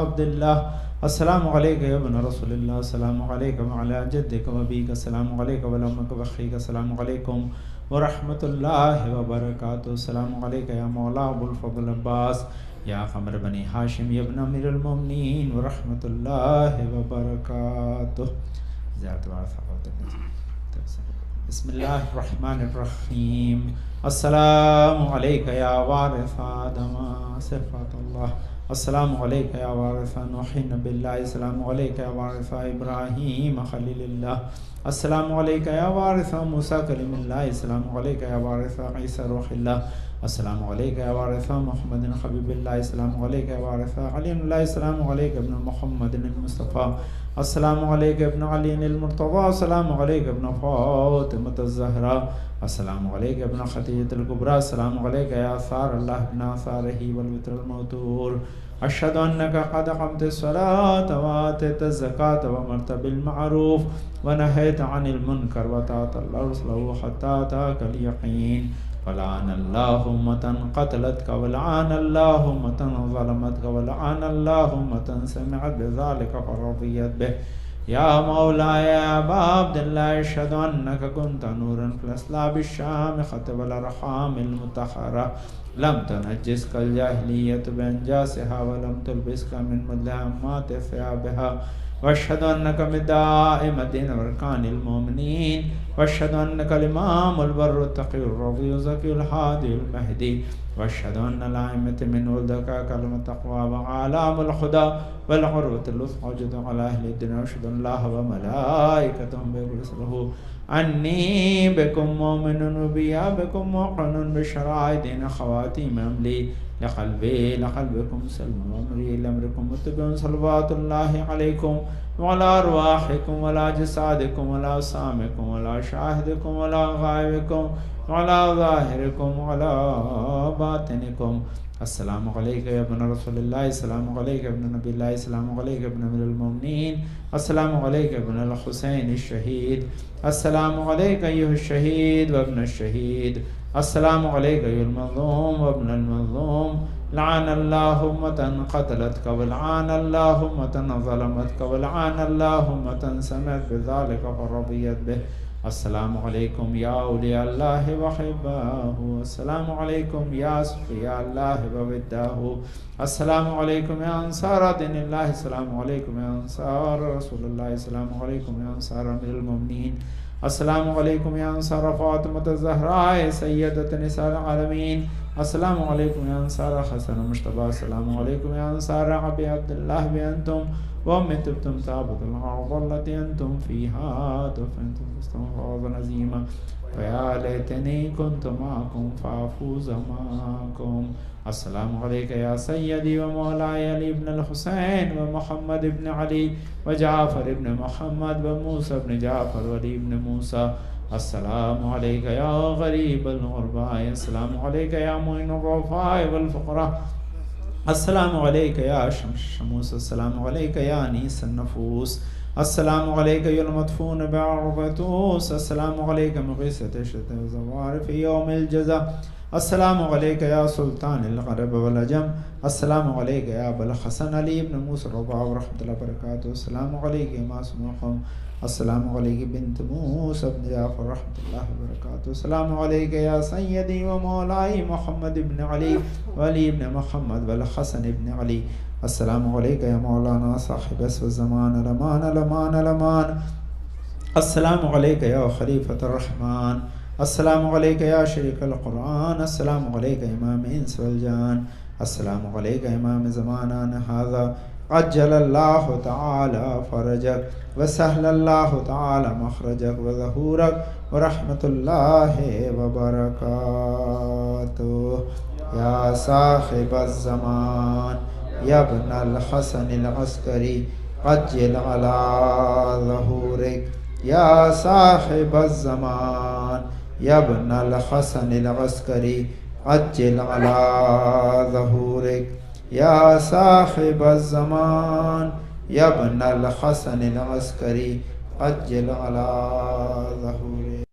عبداللہ، السلام علیکہ یا ابن رسول اللہ، السلام علیکہ وعلی جدک و ابیک، السلام علیکہ وعلی امک و اخیک، السلام علیکم ورحمۃ اللہ وبرکاتہ، السلام علیکہ یا مولا ابو الفضل عباس یا قمر بنی ہاشم یا ابن امیر المومنین ورحمۃ اللہ وبرکاتہ. بسم اللہ الرحمن الرحیم. السلام علیکہ یا وارث آدم صفات اللہ، السلام علیکہ یا وارث نوح نبی اللہ، السلام علیکہ یا وارث ابراہیم خلیل اللہ، السلام علیکہ یا وارث موسیٰ کلیم اللہ، السلام علیکہ یا وارث عیسیٰ روح اللہ، السلام علیکہ یا وارث محمد حبیب اللہ، السلام علیکہ یا وارث علی اللہ، السلام علیکہ ابن محمد المصطفیٰ، السلام علیکہ ابن علی المرتضیٰ، السلام علیکہ ابن فاطمۃ الزہراء، السلام علیکہ ابن خدیجۃ الکبریٰ، السلام علیکہ یا آثار اللہ ابن آثارہ والوتر الموتور. اشہد انک قد اقمت الصلاۃ وآتیت الزکاۃ وامرت بالمعروف ونہیت عن المنکر وطاعت اللہ ورسولہ حتی اتاک الیقین. ولعن اللہ امة قتلتک ولعن اللہ امة ظلمتک ولعن اللہ امة سمعت بذلک فرضیت به. یا مولاي يا ابا عبد الله اشهد انك كنت نورا في الاسلاب الشامخة والارحام المطهرة لم تنجسك الجاهلية بانجاسها ولم تلبسك من مدهمات ثيابها، واشهد انك من دائم الدين واركان المؤمنين، واشهد انك الامام البر التقي الرضي الزكي الهادي المهدي، واشهد ان الائمة من ولدك كلمة التقوى وعلام الهدى والعروة الوثقى جد على اهل الدنيا، واشهد ان الله وملائكته برسله انی بکم مومن وبی بکم موقن بشرائع دین خواتیم عملی لقلبی لقلبکم سلم وامری لامرکم متبعون صلوات اللہ علیکم وعلی ارواحکم وعلی جسادکم وعلی اسامکم وعلی شاہدکم وعلی غائبکم وعلی ظاہرکم وعلی باطنکم. السلام علیکہ یا ابن رسول اللہ، السلام علیکہ ابن نبی اللہ، السلام علیکہ ابن امیر المومنین، السلام علیکہ ابن الحسین الشہید، السلام علیکہ ایھا الشہید وابن الشہید، السلام علیکہ ایھا المظلوم وابن المظلوم. لعن اللہ امة قتلتک ولعن اللہ امة ظلمتک ولعن اللہ امة سمعت بذلک فرضیت به. السلام علیکم یا اولیاء اللہ وحباہ، السلام علیکم یا صفیاء اللہ ووداہ، السلام علیکم یا انصار دین اللہ، السلام علیکم یا انصار رسول اللہ، السلام علیکم یا انصار امیر المومنین، السلام علیکم یا انصار فاطمۃ الزہراء سیدۃ نساء العالمین، السلام علیکم یا انصار حسن مجتبی، السلام علیکم یا انصار ابی عبداللہ بانتم وَأُمِّ تُبْتُمْ تَعْبُدُ الْأَرْضَ الَّتِي أَنْتُمْ فِيهَا تُفْرِنْتُمْ فَاسْتَوْا فَوْزًا عَظِيمًا فَيَا لَيْتَنِي كُنْتُ مَعَكُمْ فَأَفُوزَ مَعَكُمْ. السلام علیکہ یا سیدی و مولاي علی بن الحسین و محمد بن علی و جعفر بن محمد و موسیٰ بن جعفر و علی بن موسیٰ. السلام علیکہ یا غریب الغرباء، السلام علیکہ یا معین الضعفاء والفقراء، السلام علیکہ یا شمس الشموس، السلام علیکہ یا انیس النفوس، السلام علیکہ یا المدفون بعرض طوس، السلام علیکہ مغیثۃ الشتاء والزوار فی یوم الجزا، السلام علیکہ یا سلطان الغرب والعجم، السلام علیکہ یا ابا الحسن علی بن موسیٰ الرضا ورحمۃ اللہ وبرکاتہ، السلام علیکہ معصومکم، السلام علیکہ بنت موسیٰ بن جعفر رحمۃ اللہ وبرکاتہ، السلام علیکہ یا سیدی و مولائی محمد بن علی وعلی بن محمد والحسن بن علی، السلام علیکہ یا مولانا صاحب اسو الزمان الامان الامان الامان، السلام علیکہ یا خلیفۃ الرحمن، السلام علیکہ یا شریک القرآن، السلام علیکہ امام انس والجان، السلام علیکہ امام زمانہ ھذا عجل اللہ تعالی فرجک وسهل اللہ تعالی مخرجک وظہورک ورحمت اللہ وبرکاتہ یا صاحب الزمان یا ابن الحسن العسکری عجل علی ظہورک یا صاحب الزمان یا ابن الحسن العسکری عجل علی ظہورک یا صاحب الزمان یا ابن الحسن العسکری عجل علی ظہورک.